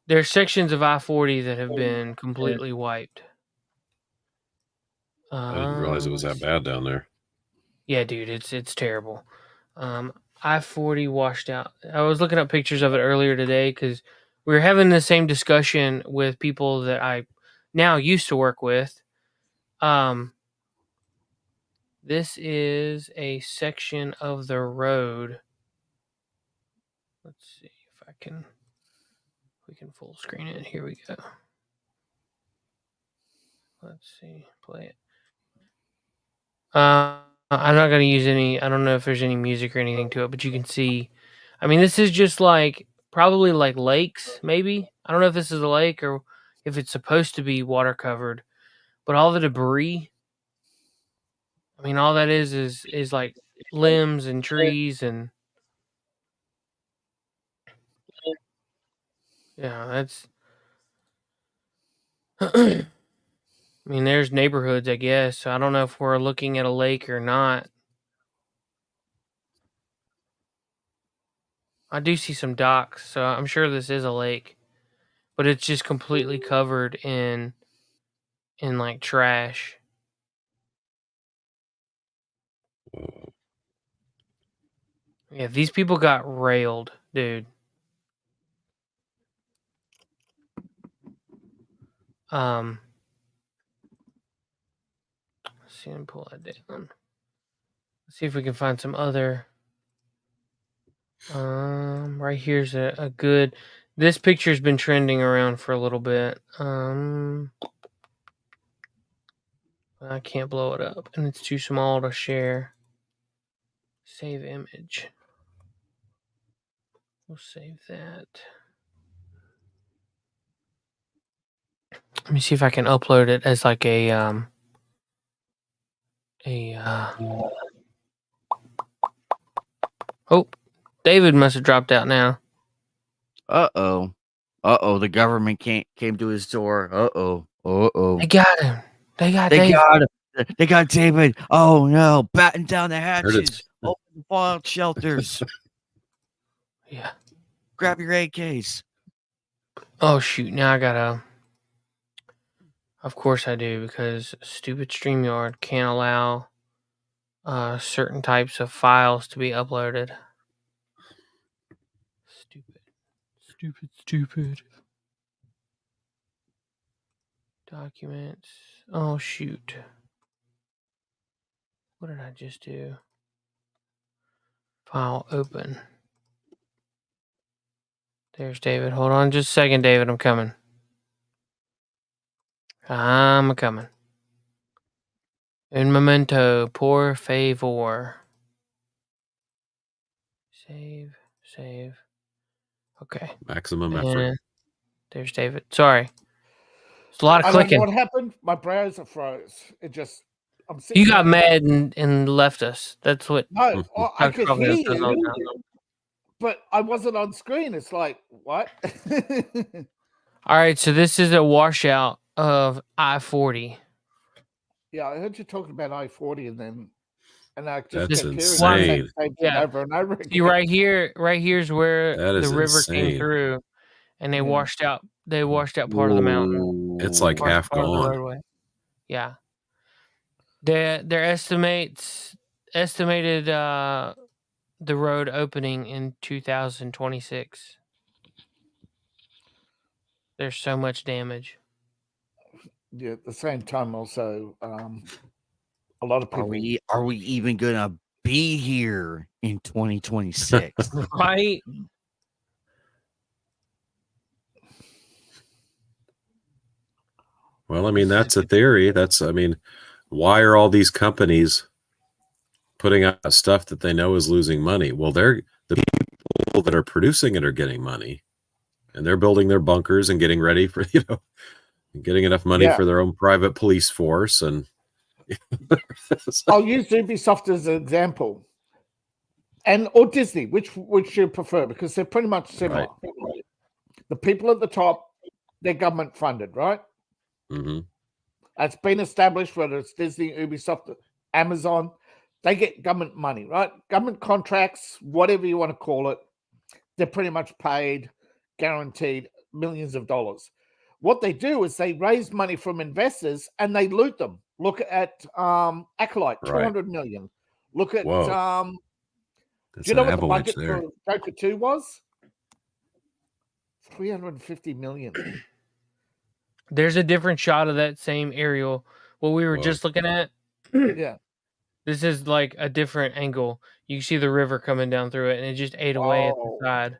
there's sections of I-40 that have been completely wiped. I didn't realize it was that bad down there. Yeah, dude, it's terrible. I-40 washed out. I was looking up pictures of it earlier today because we were having the same discussion with people that I now used to work with. This is a section of the road. Let's see if we can full screen it. Here we go. Let's see, play it. I'm not going to use any, I don't know if there's any music or anything to it, but you can see, I mean, this is just like, probably like lakes, maybe. I don't know if this is a lake or if it's supposed to be water covered, but all the debris, I mean, all that is like limbs and trees and yeah, that's, I mean, there's neighborhoods, I guess. So I don't know if we're looking at a lake or not. I do see some docks, so I'm sure this is a lake, but it's just completely covered in like trash. Yeah, these people got railed, dude. see him pull that down. Let's see if we can find some other. Right here's a good. This picture's been trending around for a little bit. I can't blow it up, and it's too small to share. Save image. We'll save that. Let me see if I can upload it as like a Oh, David must have dropped out now. Uh-oh. Uh-oh, the government came to his door. Uh-oh. Uh-oh. They got him. They got him. They got David. Oh no, batten down the hatches. Open the fallout shelters. Yeah. Grab your AKs. Oh shoot, now I gotta. Of course I do, because stupid StreamYard can't allow certain types of files to be uploaded. Stupid. Documents. Oh shoot. What did I just do? File open. There's David. Hold on just a second, David. I'm coming. I'm coming. Un momento, por favor. Save. Okay. Maximum effort. There's David. Sorry. It's a lot of clicking. What happened? My browser froze. It just. You got mad and left us. That's what. No, I could hear you, but I wasn't on screen. It's like, what? All right, so this is a washout of I-40. Yeah, I heard you talking about I-40, and I just That's kept insane. hearing over and over again. See, right here's where the river came through, and they washed out. They washed out part of the mountain. It's like half gone. Yeah. Their estimated the road opening in 2026. There's so much damage. Yeah, at the same time, also, a lot of people. Are we even gonna be here in 2026? Right. Well, I mean, that's a theory. Why are all these companies putting out stuff that they know is losing money? Well, the people that are producing it are getting money, and they're building their bunkers and getting ready for, getting enough money for their own private police force. And I'll use Ubisoft as an example, or Disney, which you prefer, because they're pretty much similar. Right. The people at the top, they're government funded, right? Mm-hmm. It's been established, whether it's Disney, Ubisoft, Amazon, they get government money, right? Government contracts, whatever you want to call it, they're pretty much paid, guaranteed millions of dollars. What they do is they raise money from investors and they loot them. Look at Acolyte, 200 million. Look at, do you know what the budget for Joker 2 was? 350 million. There's a different shot of that same aerial. What we were just looking at. Yeah. This is like a different angle. You see the river coming down through it, and it just ate away at the side.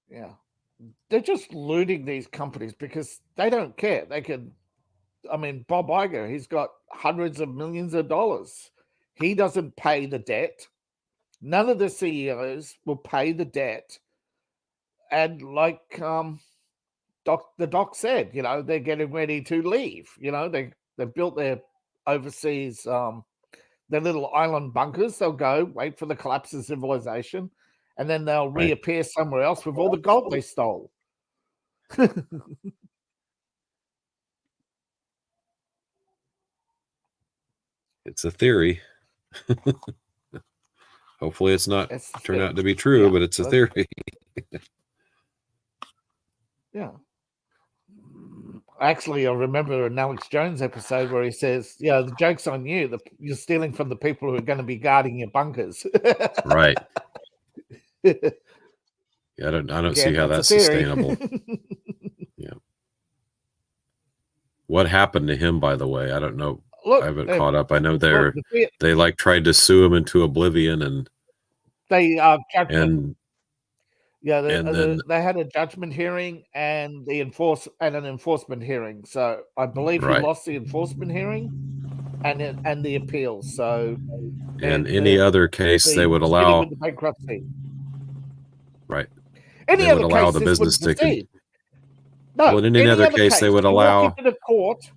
Yeah. They're just looting these companies because they don't care. They could, Bob Iger, he's got hundreds of millions of dollars. He doesn't pay the debt. None of the CEOs will pay the debt. And like the doc said, they're getting ready to leave. They built their overseas, their little island bunkers. They'll go, wait for the collapse of civilization, and then they'll reappear somewhere else with all the gold they stole. It's a theory. Hopefully it's not turned out to be true, but it's a theory. Yeah. Actually, I remember an Alex Jones episode where he says, the joke's on you. You're stealing from the people who are going to be guarding your bunkers. Right. Yeah, I don't see how that's sustainable. Yeah. What happened to him, by the way? I don't know. Look, I haven't caught up. I know they like tried to sue him into oblivion, and they and they had a judgment hearing and an enforcement hearing. So I believe he lost the enforcement hearing and the appeals. So in any other case, they would allow the bankruptcy. Right. Any other case, the business to proceed. No, well, in any other case, they would allow into the court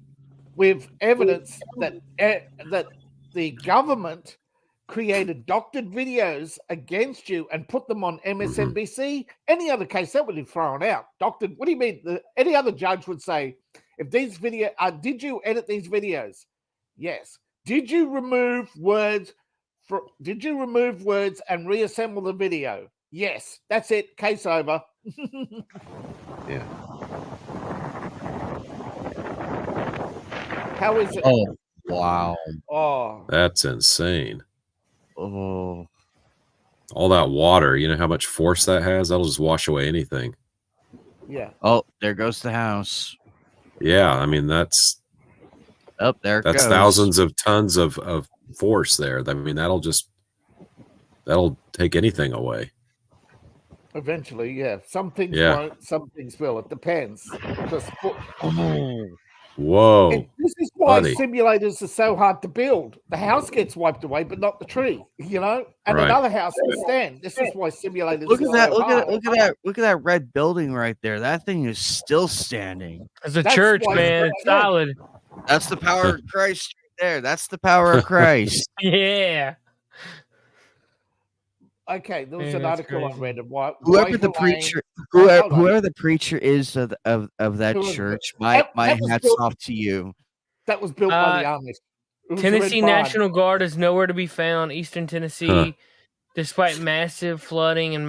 with evidence that the government created doctored videos against you and put them on MSNBC. Any other case, that would be thrown out. Doctored. What do you mean? Any other judge would say, if these videos, did you edit these videos? Yes. Did you remove words? Did you remove words and reassemble the video? Yes. That's it. Case over. Yeah. How is it? Oh, wow. Oh, That's insane. Oh, All that water, you know how much force that has? That'll just wash away anything. yeah. Oh, there goes the house. Yeah, I mean that's there that's goes. thousands of tons of force there. I mean that'll take anything away. Eventually, yeah. Some things won't, some things will. It depends. Whoa. This is why simulators are so hard to build. The house gets wiped away, but not the tree, you know? And another house will stand. This is why simulators look at that, so hard. look at that red building right there. That thing is still standing. It's a church, man. It's solid. That's the power of Christ right there. That's the power of Christ. Yeah. Okay, there was an article I read of whoever the preacher is of that church, my hat's off to you. That was built by the Amish. Tennessee National Guard is nowhere to be found. Eastern Tennessee, despite massive flooding and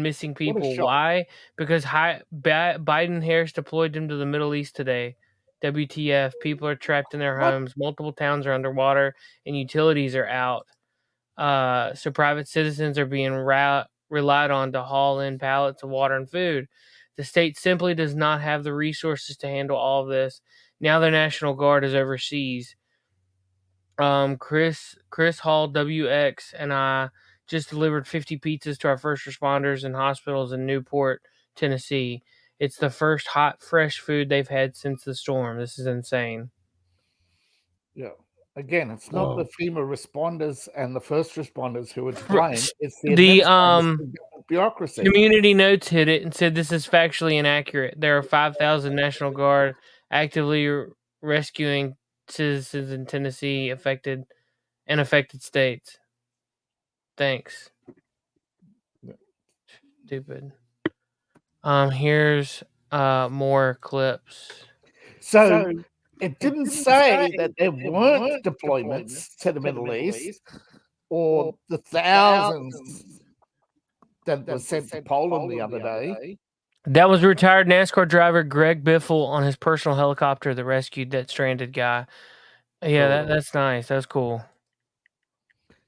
missing people. Why? Because Biden Harris deployed them to the Middle East today. WTF? People are trapped in their homes. Multiple towns are underwater, and utilities are out. So private citizens are being relied on to haul in pallets of water and food. The state simply does not have the resources to handle all of this. Now the National Guard is overseas. Chris Hall WX and I just delivered 50 pizzas to our first responders in hospitals in Newport, Tennessee. It's the first hot, fresh food they've had since the storm. This is insane. Yeah. Again, it's not the FEMA responders and the first responders who are to blame. It's the bureaucracy. Community Notes hit it and said this is factually inaccurate. There are 5,000 National Guard actively rescuing citizens in Tennessee affected states. Thanks. Stupid. Here's more clips. So it didn't say that there weren't deployments to the Middle East or the thousands that were sent to Poland the other day. That was retired NASCAR driver Greg Biffle on his personal helicopter that rescued that stranded guy. Yeah, that's nice. That's cool.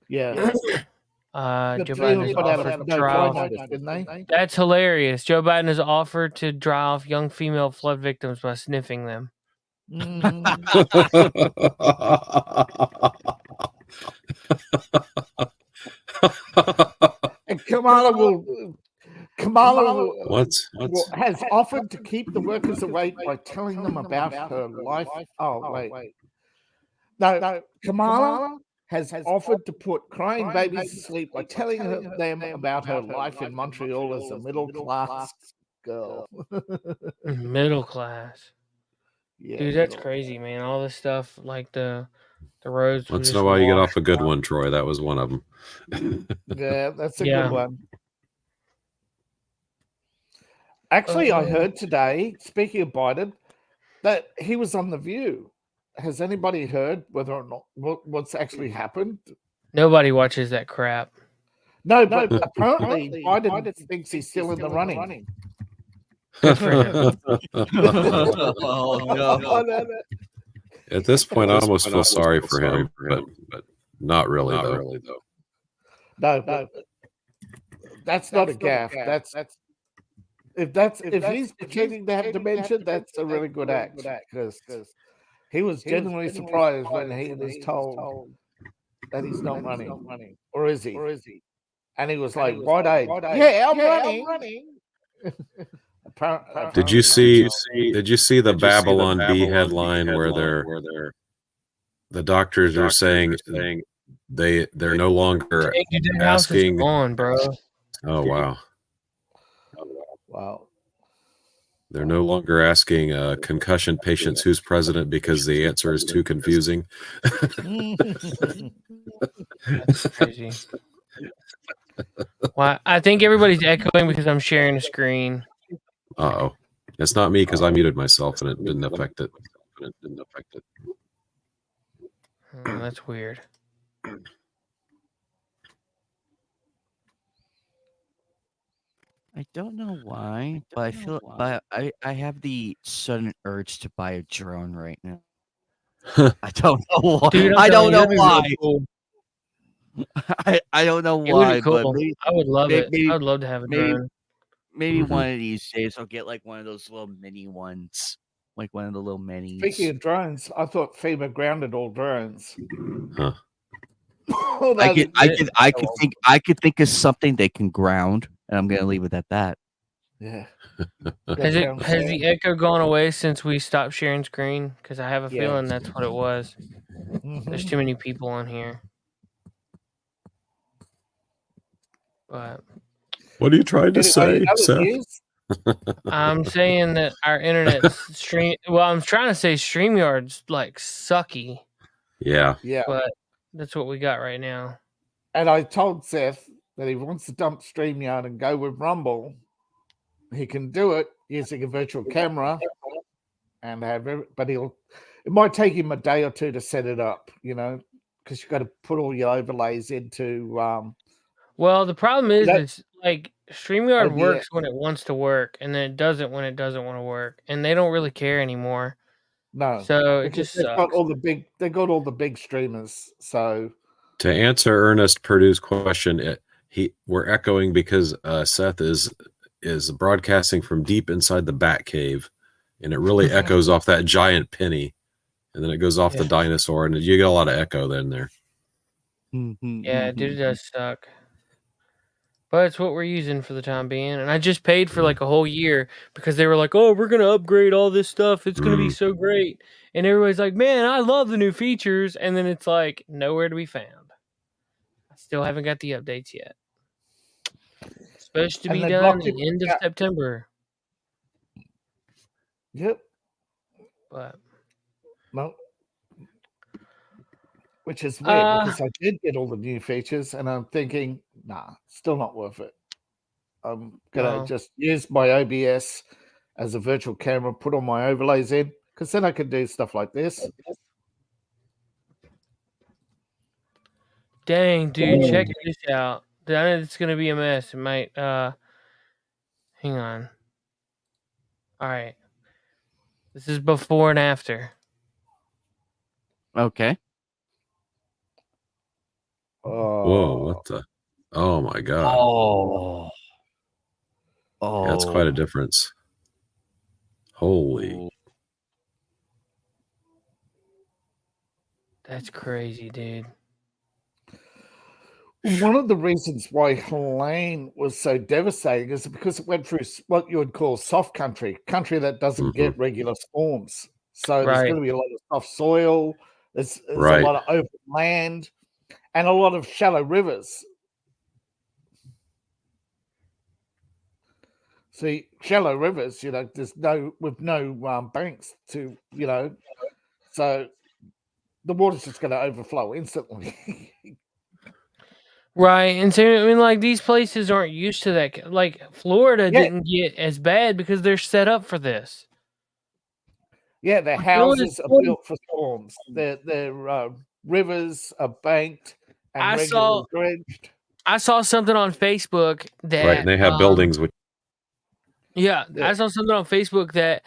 Yeah. Joe Biden has offered to dry off. That's hilarious. Joe Biden has offered to dry off young female flood victims by sniffing them. And Kamala has offered to keep the workers awake by telling them about her life. Oh, wait. No, Kamala has offered to put crying babies to sleep by telling them about her life in Montreal as a middle-class girl. Middle class. Yeah, dude, that's crazy, man. All this stuff, like the roads. Once in a while, you get off a good one, Troy. That was one of them. Yeah, that's a good one. Actually, I heard today, speaking of Biden, that he was on The View. Has anybody heard whether or not what's actually happened? Nobody watches that crap. No, but apparently Biden thinks he's still in the running. Oh, no. At this point, I almost feel sorry for him, but not really, though. No, that's not a gaffe. if he's pretending to have dementia, that's a really good act because he was genuinely surprised when he was told that he's not running, or is he? And he was like, "Wide age, yeah, I'm running." Did you see the Babylon Bee headline where the doctors are saying they're no longer asking on, bro. Oh wow. Wow. They're no longer asking concussion patients who's president because the answer is too confusing. That's crazy. Well, I think everybody's echoing because I'm sharing a screen. Uh-oh. It's not me because I muted myself and it didn't affect it. Oh, that's weird. I don't know why, but I feel I have the sudden urge to buy a drone right now. I don't know why. Dude, I don't know why. Really cool. I don't know why, cool. but maybe, I would love it. maybe, I would love to have a drone. Maybe one of these days I'll get like one of those little mini ones, like one of the little minis. Speaking of drones, I thought FEMA grounded all drones. Huh. I could think of something they can ground, and I'm gonna leave it at that. Yeah. Has the echo gone away since we stopped sharing screen? Because I have a feeling that's what it was. There's too many people on here. But what are you trying to say, Seth? I'm saying that our internet stream. Well, I'm trying to say StreamYard's like sucky. Yeah. But that's what we got right now. And I told Seth that if he wants to dump StreamYard and go with Rumble, he can do it using a virtual camera and but it might take him a day or two to set it up, because you've got to put all your overlays into. Well, the problem is like StreamYard works when it wants to work, and then it doesn't when it doesn't want to work, and they don't really care anymore. No, so it just they've got all the big streamers. So to answer Ernest Purdue's question, we're echoing because Seth is broadcasting from deep inside the Bat Cave, and it really echoes off that giant penny, and then it goes off the dinosaur, and you get a lot of echo then there. Yeah, dude, it does suck. But it's what we're using for the time being. And I just paid for like a whole year because they were like, oh, we're going to upgrade all this stuff. It's going to be so great. And everybody's like, man, I love the new features. And then it's like nowhere to be found. I still haven't got the updates yet. It's supposed to be done at the end of September. Yep. But no. Which is weird because I did get all the new features and I'm thinking, nah, still not worth it. I'm going to just use my OBS as a virtual camera, put all my overlays in, because then I can do stuff like this. Dang, dude, check this out. I know it's going to be a mess. It might, hang on. All right. This is before and after. Okay. Whoa, what the? Oh my God. Oh. Yeah, that's quite a difference. Holy. That's crazy, dude. One of the reasons why Helene was so devastating is because it went through what you would call soft country that doesn't get regular storms. So there's going to be a lot of soft soil. There's a lot of open land and a lot of shallow rivers. See, shallow rivers, there's no banks to, so the water's just going to overflow instantly. Right. And so, I mean, like, these places aren't used to that. Like, Florida didn't get as bad because they're set up for this. Yeah, their houses are built for storms. Their rivers are banked and regularly dredged. I saw something on Facebook that... Right, and they have buildings with... Yeah, I saw something on Facebook that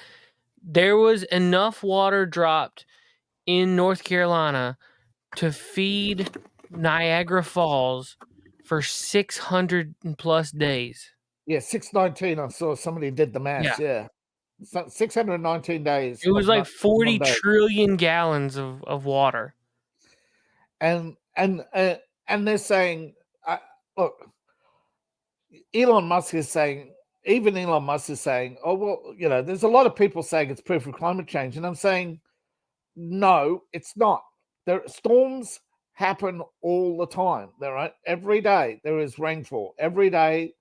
there was enough water dropped in North Carolina to feed Niagara Falls for 600 plus days. Yeah, 619. I saw somebody did the math. Yeah. 619 days. It was like 40 trillion gallons of water. And they're saying, look, Elon Musk is saying, oh, well, there's a lot of people saying it's proof of climate change. And I'm saying, no, it's not. Storms happen all the time. Right? Every day there is rainfall, every day.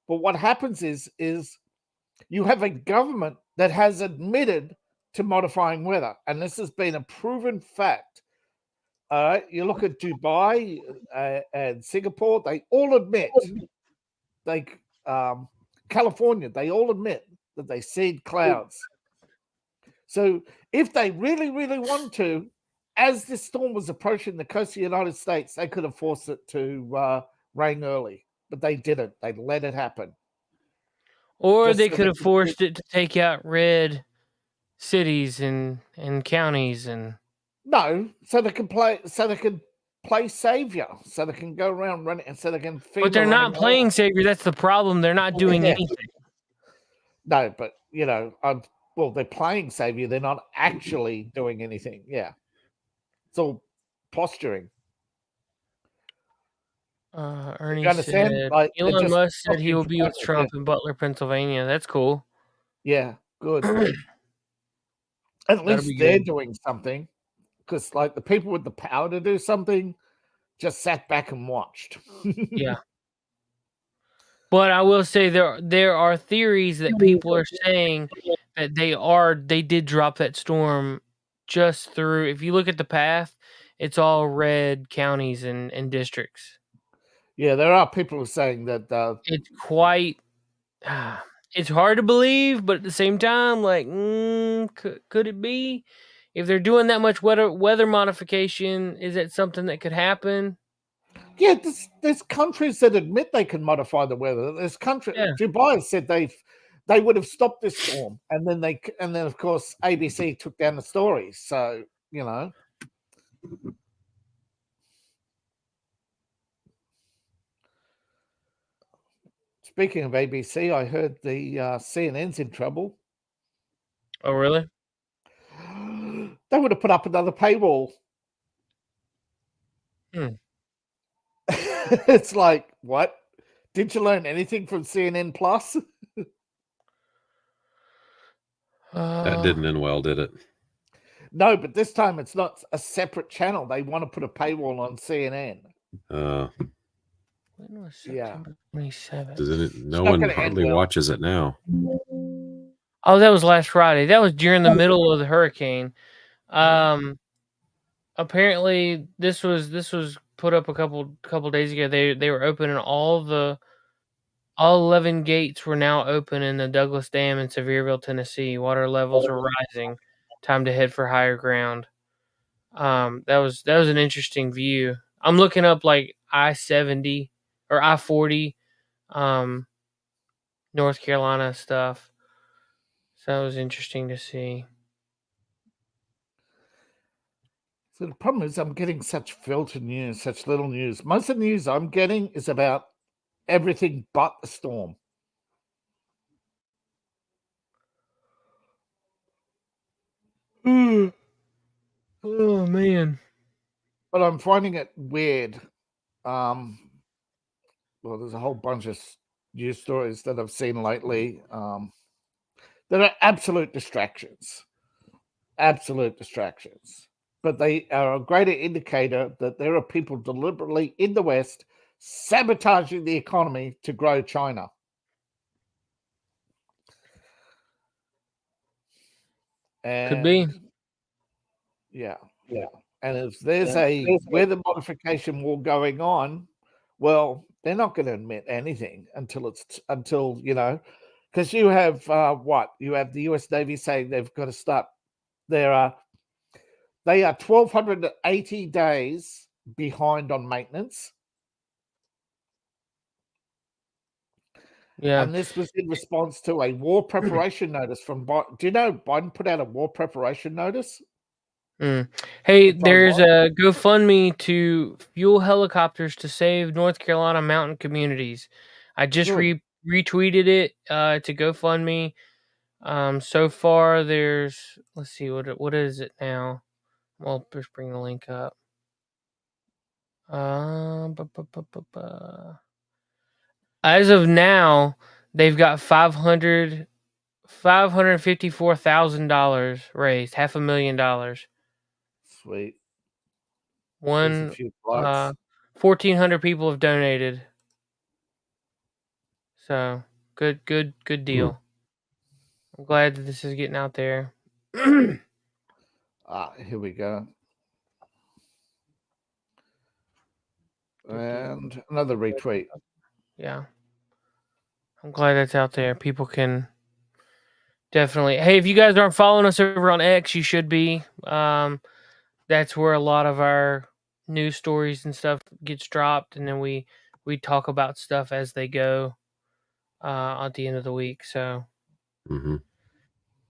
But what happens is you have a government that has admitted to modifying weather. And this has been a proven fact. You look at Dubai and Singapore, they all admit, California, they all admit that they seed clouds. So if they really, really want to, as this storm was approaching the coast of the United States, they could have forced it to rain early, but they didn't. They let it happen. Or they could have forced it to take out red cities and counties and no, so they can play savior, so they can go around running, and so they can. But they're not playing savior. That's the problem. They're not doing anything. No, but they're playing savior. They're not actually doing anything. Yeah, it's all posturing. Ernie said, Elon Musk said he will be with Trump in Butler, Pennsylvania. That's cool. Yeah, good. At least they're doing something, because the people with the power to do something just sat back and watched. Yeah. But I will say there are theories that people are saying that they did drop that storm just through. If you look at the path, it's all red counties and districts. Yeah, there are people who are saying that it's quite. It's hard to believe, but at the same time, could it be? If they're doing that much weather modification, is it something that could happen? Yeah, there's countries that admit they can modify the weather. There's countries. Yeah. Dubai said they would have stopped this storm, and then of course ABC took down the story. So Speaking of ABC, I heard the CNN's in trouble. Oh, really? They would have put up another paywall. It's like, what? Did you learn anything from CNN Plus? That didn't end well, did it? No, but this time it's not a separate channel. They want to put a paywall on CNN. When was September 27th? No one hardly watches it now. Oh, that was last Friday. That was during the middle of the hurricane. Apparently, this was put up a couple days ago. They were opening all 11 gates were now open in the Douglas Dam in Sevierville, Tennessee. Water levels are rising. Time to head for higher ground. That was an interesting view. I'm looking up I-70 or I-40, North Carolina stuff. So that was interesting to see. So the problem is I'm getting such filtered news, such little news. Most of the news I'm getting is about everything but the storm. Oh, man. But I'm finding it weird. Well, there's a whole bunch of news stories that I've seen lately that are absolute distractions. Absolute distractions. But they are a greater indicator that there are people deliberately in the West sabotaging the economy to grow China. And, could be. Yeah. And if there's a weather modification war going on, well, they're not going to admit anything until because you have you have the U.S. Navy saying they've got to start. They are 1,280 days behind on maintenance. Yeah. And this was in response to a war preparation notice from Biden. Do you know Biden put out a war preparation notice? Hey, there's a GoFundMe to fuel helicopters to save North Carolina mountain communities. I just retweeted it to GoFundMe. So far there's, let's see, what is it now? Well, just bring the link up. As of now, they've got $554,000 raised, $500,000. Sweet. One, 1,400 people have donated. So good deal. I'm glad that this is getting out there. Here we go. And another retweet. Yeah. I'm glad that's out there. People can definitely. Hey, if you guys aren't following us over on X, you should be. That's where a lot of our news stories and stuff gets dropped, and then we talk about stuff as they go at the end of the week. So you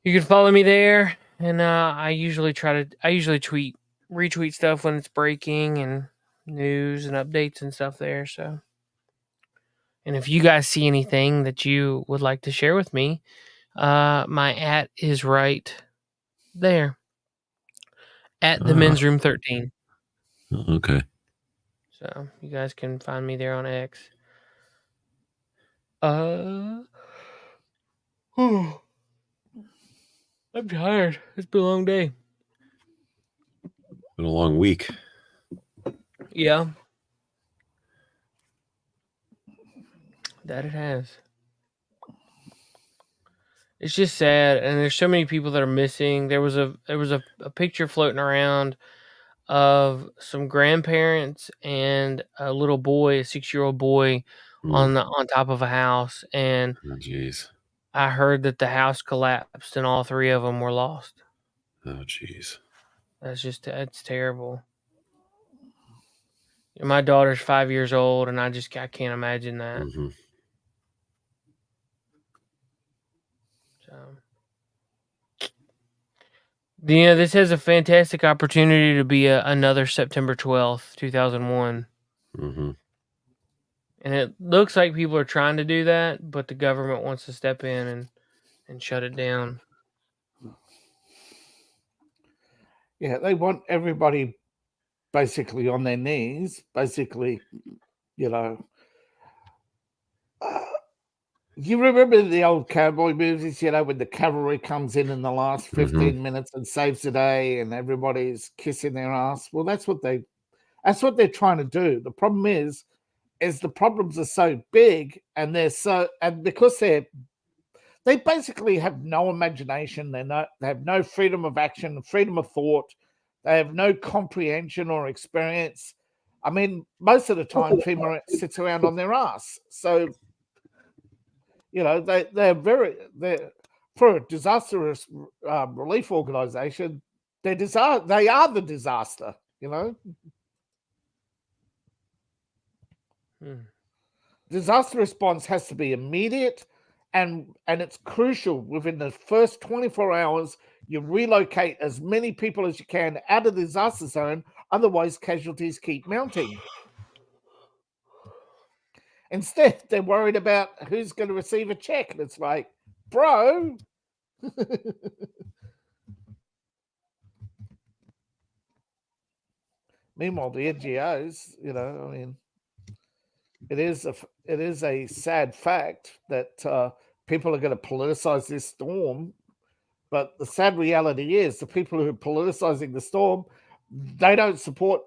can follow me there, and I usually retweet stuff when it's breaking and news and updates and stuff there. So, and if you guys see anything that you would like to share with me, my @ is right there at the men's room 13. Okay. So you guys can find me there on X. I'm tired. It's been a long day. Been a long week. Yeah. That it has. It's just sad, and there's so many people that are missing. There was a picture floating around of some grandparents and a little boy, a 6-year-old boy, on top of a house, and jeez. I heard that the house collapsed and all 3 of them were lost. Oh, jeez. That's terrible. My daughter's 5 years old, and I can't imagine that. So, this has a fantastic opportunity to be another September 12th, 2001. And it looks like people are trying to do that, but the government wants to step in and shut it down. Yeah, they want everybody basically on their knees, basically, you remember the old cowboy movies, when the cavalry comes in the last 15 minutes and saves the day and everybody's kissing their ass? Well, that's what they're trying to do. The problem is the problems are so big, and because they basically have no imagination, they have no freedom of action, freedom of thought, they have no comprehension or experience. I mean, most of the time FEMA sits around on their ass. So they're for a disaster relief organization, they are the disaster, Disaster response has to be immediate, and it's crucial. Within the first 24 hours, you relocate as many people as you can out of the disaster zone, otherwise casualties keep mounting. Instead, they're worried about who's going to receive a check, and it's like, bro. Meanwhile, the NGOs, it is a sad fact that people are going to politicize this storm, but the sad reality is the people who are politicizing the storm, they don't support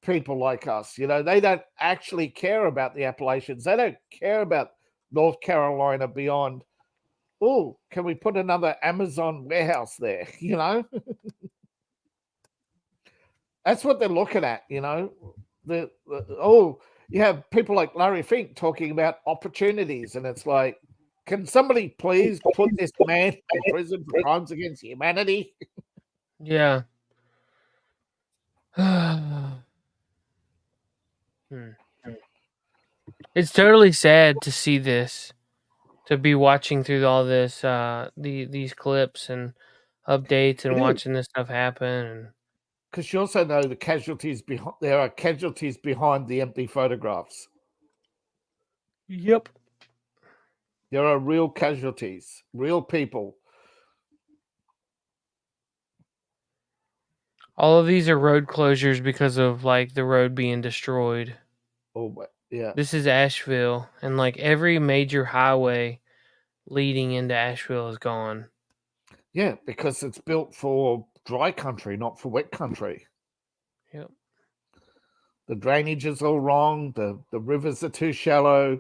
people like us. They don't actually care about the Appalachians. They don't care about North Carolina beyond, oh, can we put another Amazon warehouse there? That's what they're looking at. You have people like Larry Fink talking about opportunities, and it's like, can somebody please put this man in prison for crimes against humanity? Yeah. It's totally sad to see this, to be watching through all this, these clips and updates and watching this stuff happen. Because you also know there are casualties behind the empty photographs. Yep. There are real casualties, real people. All of these are road closures because of like the road being destroyed. Oh, yeah. This is Asheville, and like every major highway leading into Asheville is gone. Yeah, because it's built for dry country, not for wet country. Yep. The drainage is all wrong. The rivers are too shallow.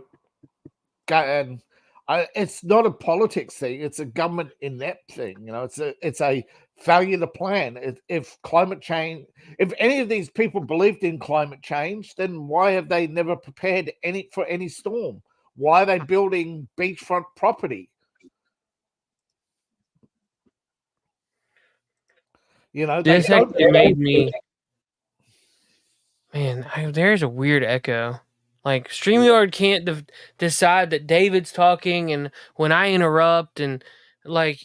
And it's not a politics thing. It's a government inept thing. You know, it's a failure to plan. If climate change, if any of these people believed in climate change, then why have they never prepared for any storm? Why are they building beachfront property? You know, this actually made me. Man, there's a weird echo. Like StreamYard can't decide that David's talking, and when I interrupt, and like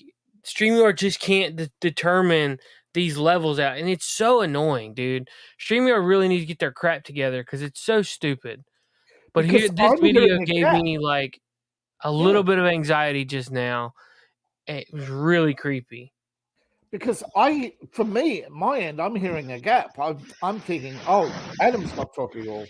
StreamYard just can't determine these levels out, and it's so annoying, dude. StreamYard really needs to get their crap together because it's so stupid. But because this video gave me like a little bit of anxiety just now. It was really creepy. Because for me, at my end, I'm hearing a gap. I'm thinking, oh, Adam stopped talking, or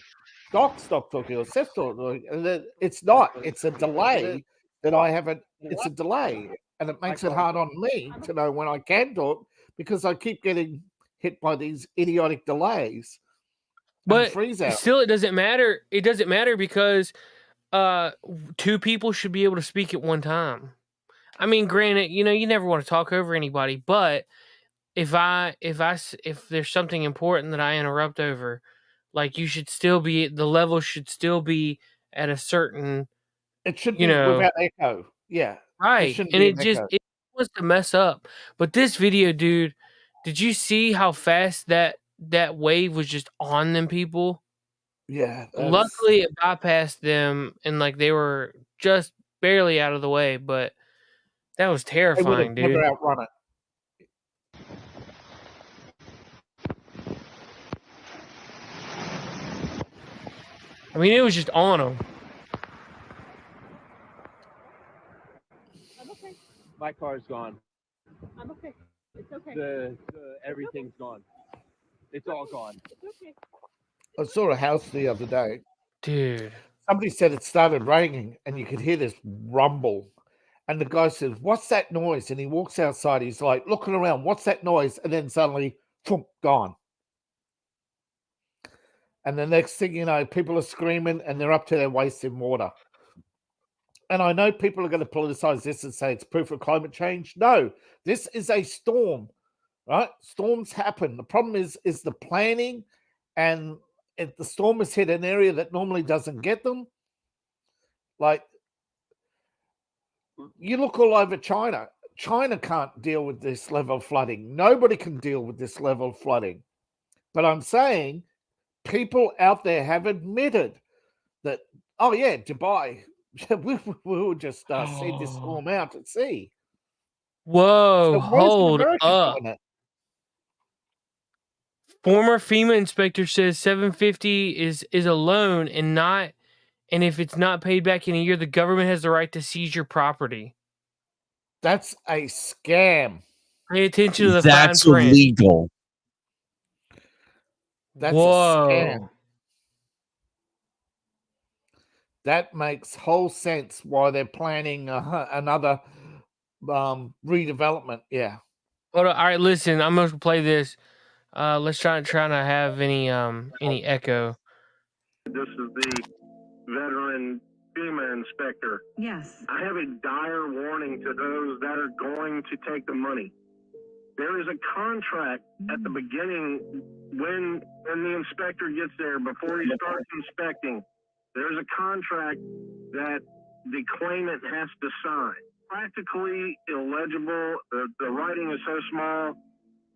Doc stopped talking, or Seth stopped talking. And it's not. It's a delay that I haven't. It's a delay, and it makes it hard on me to know when I can talk because I keep getting hit by these idiotic delays. But freeze out. Still, it doesn't matter. It doesn't matter because two people should be able to speak at one time. I mean, granted, you never want to talk over anybody, but if there's something important that I interrupt over, like the level should still be at a certain. It should be without echo. Yeah, right, and it wants to mess up. But this video, dude, did you see how fast that wave was just on them people? Yeah. Luckily, it bypassed them, and like they were just barely out of the way. But that was terrifying, dude. Never outrun it. I mean, it was just on them. I'm okay. My car's gone. I'm okay. It's okay. Everything's gone. It's all gone. It's okay. I saw a house the other day. Dude. Somebody said it started raining and you could hear this rumble. And the guy says, "What's that noise?" And he walks outside. He's like looking around. "What's that noise?" And then suddenly, boom, gone. And the next thing you know, people are screaming and they're up to their waist in water. And I know people are going to politicize this and say it's proof of climate change. No, this is a storm, right? Storms happen. The problem is the planning, and if the storm has hit an area that normally doesn't get them, like you look all over China. China can't deal with this level of flooding. Nobody can deal with this level of flooding. But I'm saying people out there have admitted that, oh yeah, Dubai, we will just see this storm out at sea. Whoa, so hold up. Former FEMA inspector says $750 is a loan and if it's not paid back in a year, the government has the right to seize your property. That's a scam. Pay attention to the That's fine print. Illegal. That's a scam. That makes whole sense why they're planning another redevelopment. Yeah. Hold on. All right, listen. I'm gonna play this. Let's try not have any echo. This is the veteran FEMA inspector. Yes. I have a dire warning to those that are going to take the money. There is a contract at the beginning when the inspector gets there, before he starts inspecting. There's a contract that the claimant has to sign. Practically illegible. The writing is so small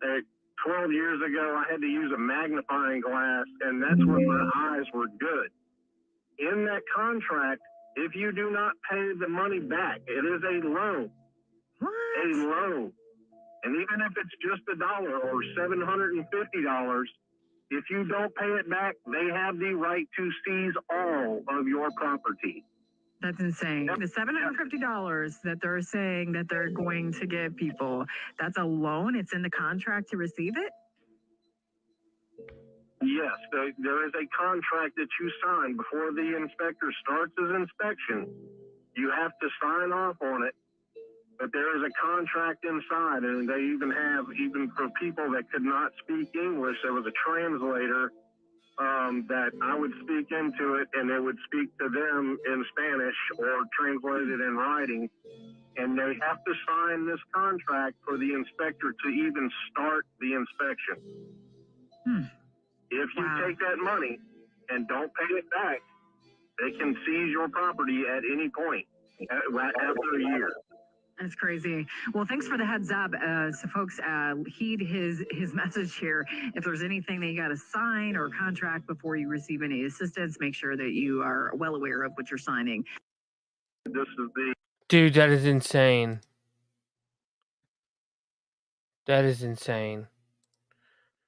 that 12 years ago I had to use a magnifying glass, and that's when my eyes were good. In that contract, if you do not pay the money back, it is a loan. What? A loan. And even if it's just $1 or $750, if you don't pay it back, they have the right to seize all of your property. That's insane. The $750 that they're saying that they're going to give people, that's a loan? It's in the contract to receive it? Yes, there is a contract that you sign before the inspector starts his inspection. You have to sign off on it, but there is a contract inside, and they even have, even for people that could not speak English, there was a translator that I would speak into it, and it would speak to them in Spanish or translate it in writing. And they have to sign this contract for the inspector to even start the inspection. If you take that money and don't pay it back, they can seize your property at any point after a year. That's crazy. Well, thanks for the heads up. So folks, heed his message here. If there's anything that you got to sign or contract before you receive any assistance, make sure that you are well aware of what you're signing. This is the dude. That is insane. That is insane.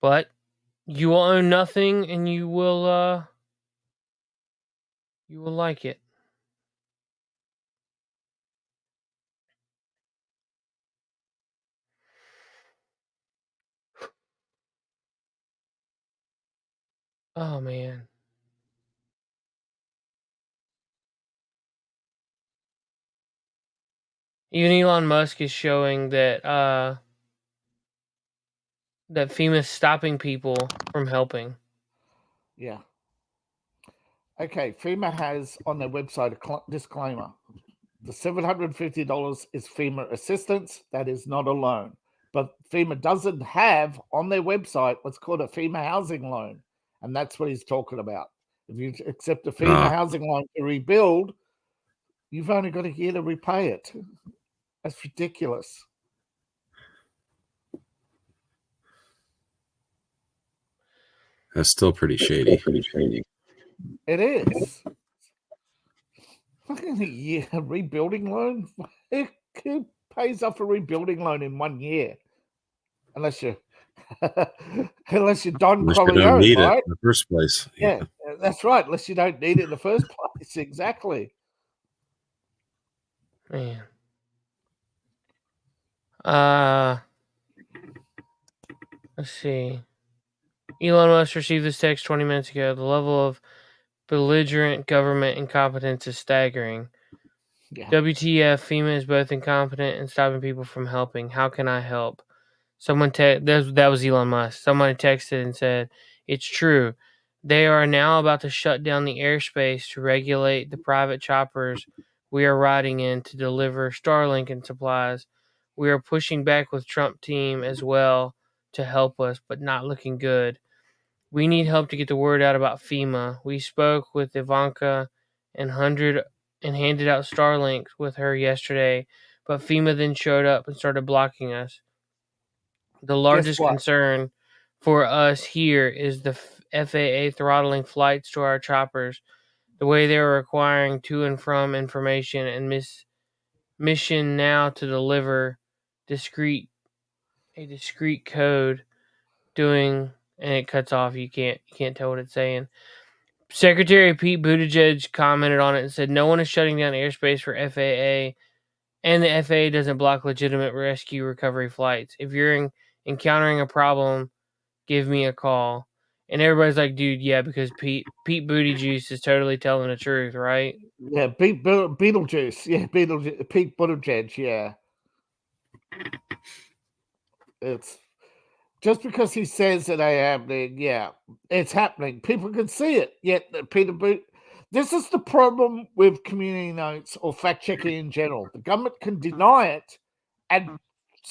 But you will own nothing, and you will like it. Oh man. Even Elon Musk is showing that that FEMA's stopping people from helping. Yeah. Okay, FEMA has on their website a disclaimer. The $750 is FEMA assistance. That is not a loan. But FEMA doesn't have on their website what's called a FEMA housing loan. And that's what he's talking about. If you accept a FEMA housing loan to rebuild, you've only got a year to repay it. That's ridiculous. That's still pretty shady. It is. Fucking a year rebuilding loan? Who pays off a rebuilding loan in 1 year? Unless you're Don Unless Corleone, you don't need right? it in the first place. Yeah, that's right. Unless you don't need it in the first place. Exactly. Man. Let's see. Elon Musk received this text 20 minutes ago. The level of belligerent government incompetence is staggering. Yeah. WTF, FEMA is both incompetent and stopping people from helping. How can I help? Someone that was Elon Musk. Someone texted and said, it's true. They are now about to shut down the airspace to regulate the private choppers we are riding in to deliver Starlink and supplies. We are pushing back with Trump team as well to help us, but not looking good. We need help to get the word out about FEMA. We spoke with Ivanka and handed out Starlink with her yesterday, but FEMA then showed up and started blocking us. The largest concern for us here is the FAA throttling flights to our choppers, the way they are requiring to and from information and mission now to deliver a discrete code doing, and it cuts off. You can't tell what it's saying. Secretary Pete Buttigieg commented on it and said, no one is shutting down airspace for FAA, and the FAA doesn't block legitimate rescue recovery flights. If you're encountering a problem, give me a call. And everybody's like, dude, yeah, because Pete Buttigieg is totally telling the truth, right? Yeah, Beetlejuice. Yeah, Pete Buttigieg, yeah. It's just because he says it ain't happening, yeah, it's happening. People can see it. Yet this is the problem with community notes or fact checking in general. The government can deny it, and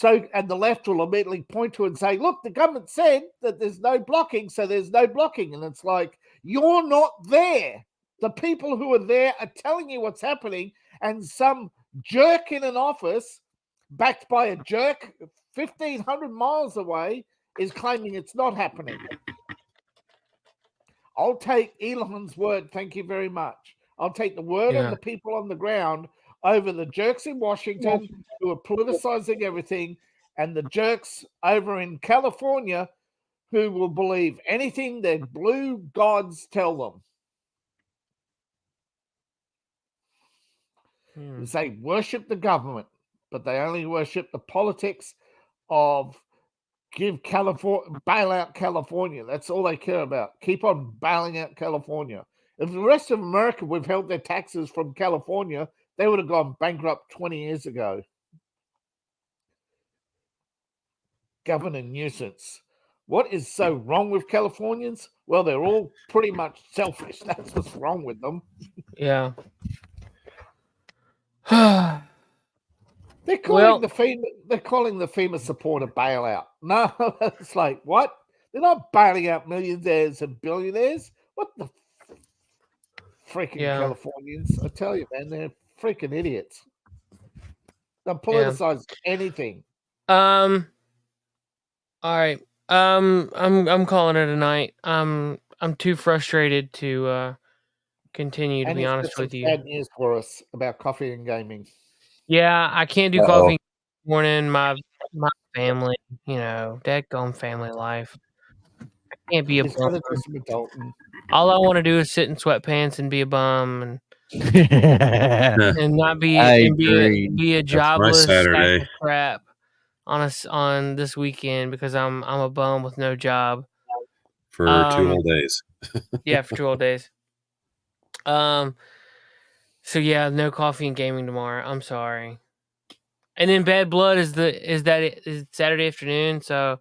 the left will immediately point to it and say, look, the government said that there's no blocking, so there's no blocking. And it's like, you're not there. The people who are there are telling you what's happening, and some jerk in an office, backed by a jerk 1,500 miles away, is claiming it's not happening. I'll take Elon's word, thank you very much. I'll take the word of the people on the ground over the jerks in Washington who are politicizing everything, and the jerks over in California who will believe anything their blue gods tell them. is they worship the government, but they only worship the politics of bail out California. That's all they care about. Keep on bailing out California. If the rest of America withheld their taxes from California, they would have gone bankrupt 20 years ago. Governor nuisance. What is so wrong with Californians? Well, they're all pretty much selfish. That's what's wrong with them. Yeah. They're calling the FEMA support a bailout. No, it's like, what? They're not bailing out millionaires and billionaires. What the freaking Californians? I tell you, man, they're freaking idiots. They'll politicize anything. All right. I'm calling it a night. I'm too frustrated to continue, to be honest with you. Bad news for us about coffee and gaming. Yeah, I can't do coffee in the morning. My family, dadgum family life. I can't be a bum. All I want to do is sit in sweatpants and be a bum and not be be a jobless sack of crap on this weekend because I'm a bum with no job for 2 whole days. Yeah, for 2 whole days. So yeah, no coffee and gaming tomorrow. I'm sorry. And then Bad Blood is Saturday afternoon, so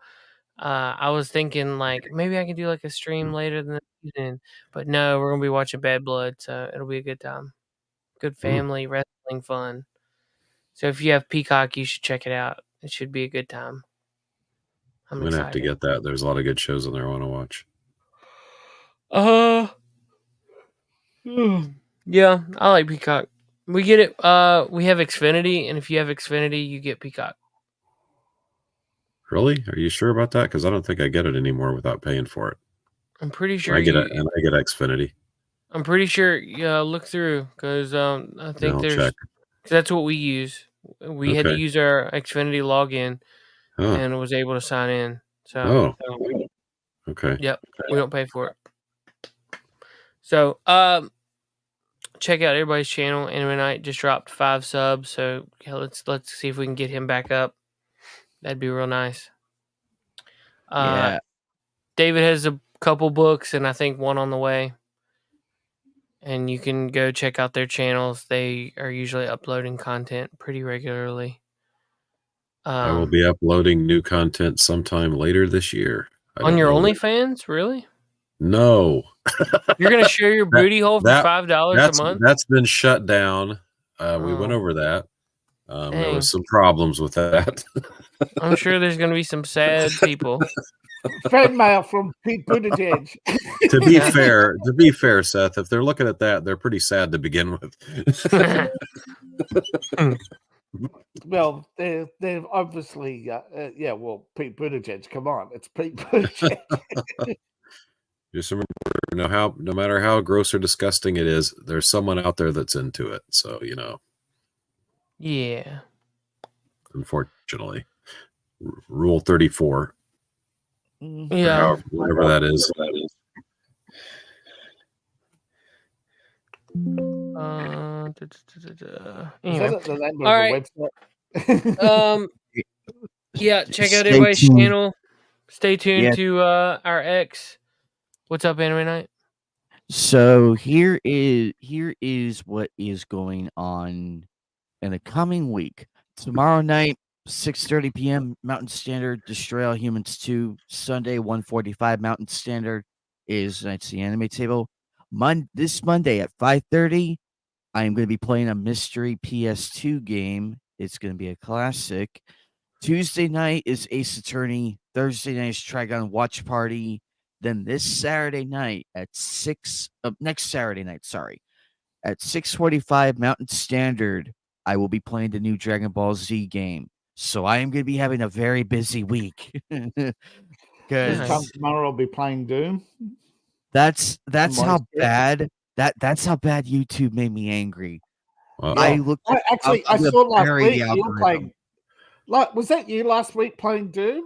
I was thinking like maybe I can do like a stream later than the evening, but no, we're gonna be watching Bad Blood, so it'll be a good time, good family wrestling fun. So if you have Peacock, you should check it out. It should be a good time. I'm gonna have to get that. There's a lot of good shows on there I want to watch. Yeah, I like Peacock. We get it. We have Xfinity, and if you have Xfinity, you get Peacock. Really? Are you sure about that? Because I don't think I get it anymore without paying for it. I'm pretty sure I get Xfinity. I'm pretty sure. Yeah, look through because I think check. That's what we use. We had to use our Xfinity login and was able to sign in. So, okay. Yep, we don't pay for it. So, check out everybody's channel. Anime Night just dropped 5 subs, so let's see if we can get him back up. That'd be real nice. David has a couple books, and I think one on the way. And you can go check out their channels. They are usually uploading content pretty regularly. I will be uploading new content sometime later this year. On your OnlyFans, really? No. You're going to share your booty hole for $5 a month? That's been shut down. We went over that. There was some problems with that. I'm sure there's going to be some sad people. Fan mail from Pete Buttigieg. To be fair, Seth, if they're looking at that, they're pretty sad to begin with. Well, they've obviously, Pete Buttigieg. Come on, it's Pete Buttigieg. Just remember, no matter how gross or disgusting it is, there's someone out there that's into it. So Yeah. Unfortunately, Rule 34. Yeah. Whatever that is. Anyway. All right. Yeah, check out everybody's channel. Stay tuned to our X. What's up, Anime Night? So here is what is going on in the coming week. Tomorrow night, 6:30 p.m. Mountain Standard, Destroy All Humans 2. Sunday, 1:45 Mountain Standard is Tonight's the Anime Table. This Monday at 5:30, I am going to be playing a mystery PS2 game. It's going to be a classic. Tuesday night is Ace Attorney. Thursday night is Trigon Watch Party. Then this Saturday night at next Saturday night, at 6:45 Mountain Standard, I will be playing the new Dragon Ball Z game. So I am going to be having a very busy week. Because tomorrow I'll be playing Doom. That's how bad YouTube made me angry. I saw last week you were playing. Was that you last week playing Doom?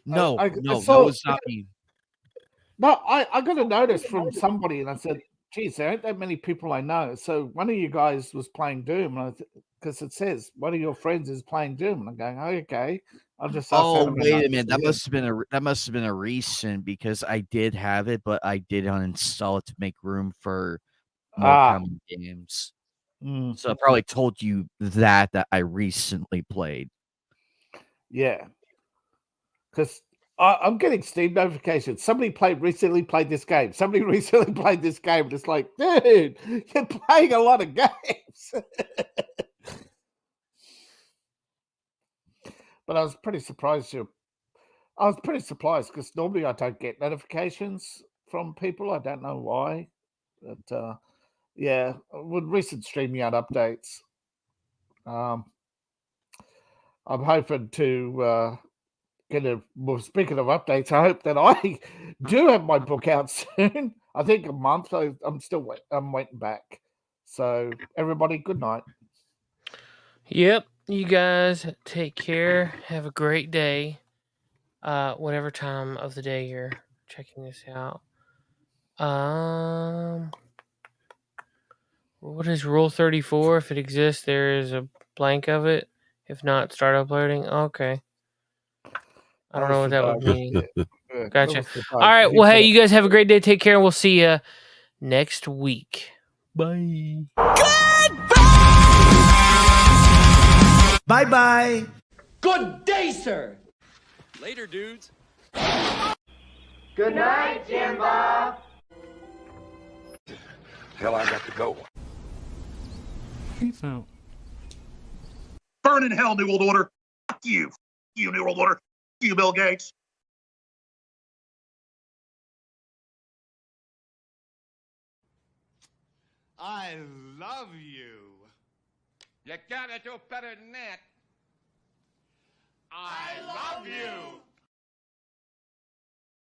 No, that was not me. No, I got a notice from somebody, and I said, geez, there ain't that many people I know. So one of you guys was playing Doom, because it says one of your friends is playing Doom. And I'm going, oh, okay. I'll just. Oh, wait a minute. That must have been a recent, because I did have it, but I did uninstall it to make room for more common games. So I probably told you that I recently played. Yeah, because I'm getting Steam notifications. Somebody recently played this game. Somebody recently played this game. And it's like, dude, you're playing a lot of games. But I was pretty surprised. I was pretty surprised because normally I don't get notifications from people. I don't know why. But yeah, with recent StreamYard updates, I'm hoping to well, speaking of updates, I hope that I do have my book out soon. I think a month. I'm waiting back. So everybody, good night. Yep. You guys take care. Have a great day. Whatever time of the day you're checking this out. What is Rule 34? If it exists, there is a blank of it. If not, start uploading. Okay. I don't know what that would mean. Gotcha. All right. Well, hey, you guys have a great day. Take care, and we'll see you next week. Bye. Bye-bye. Good day, sir. Later, dudes. Good night, Jim Bob. Hell, I got to go. Peace out. Burn in hell, New World Order. Fuck you. Fuck you, New World Order. Fuck you, Bill Gates. I love you. You gotta do better than that. I love you.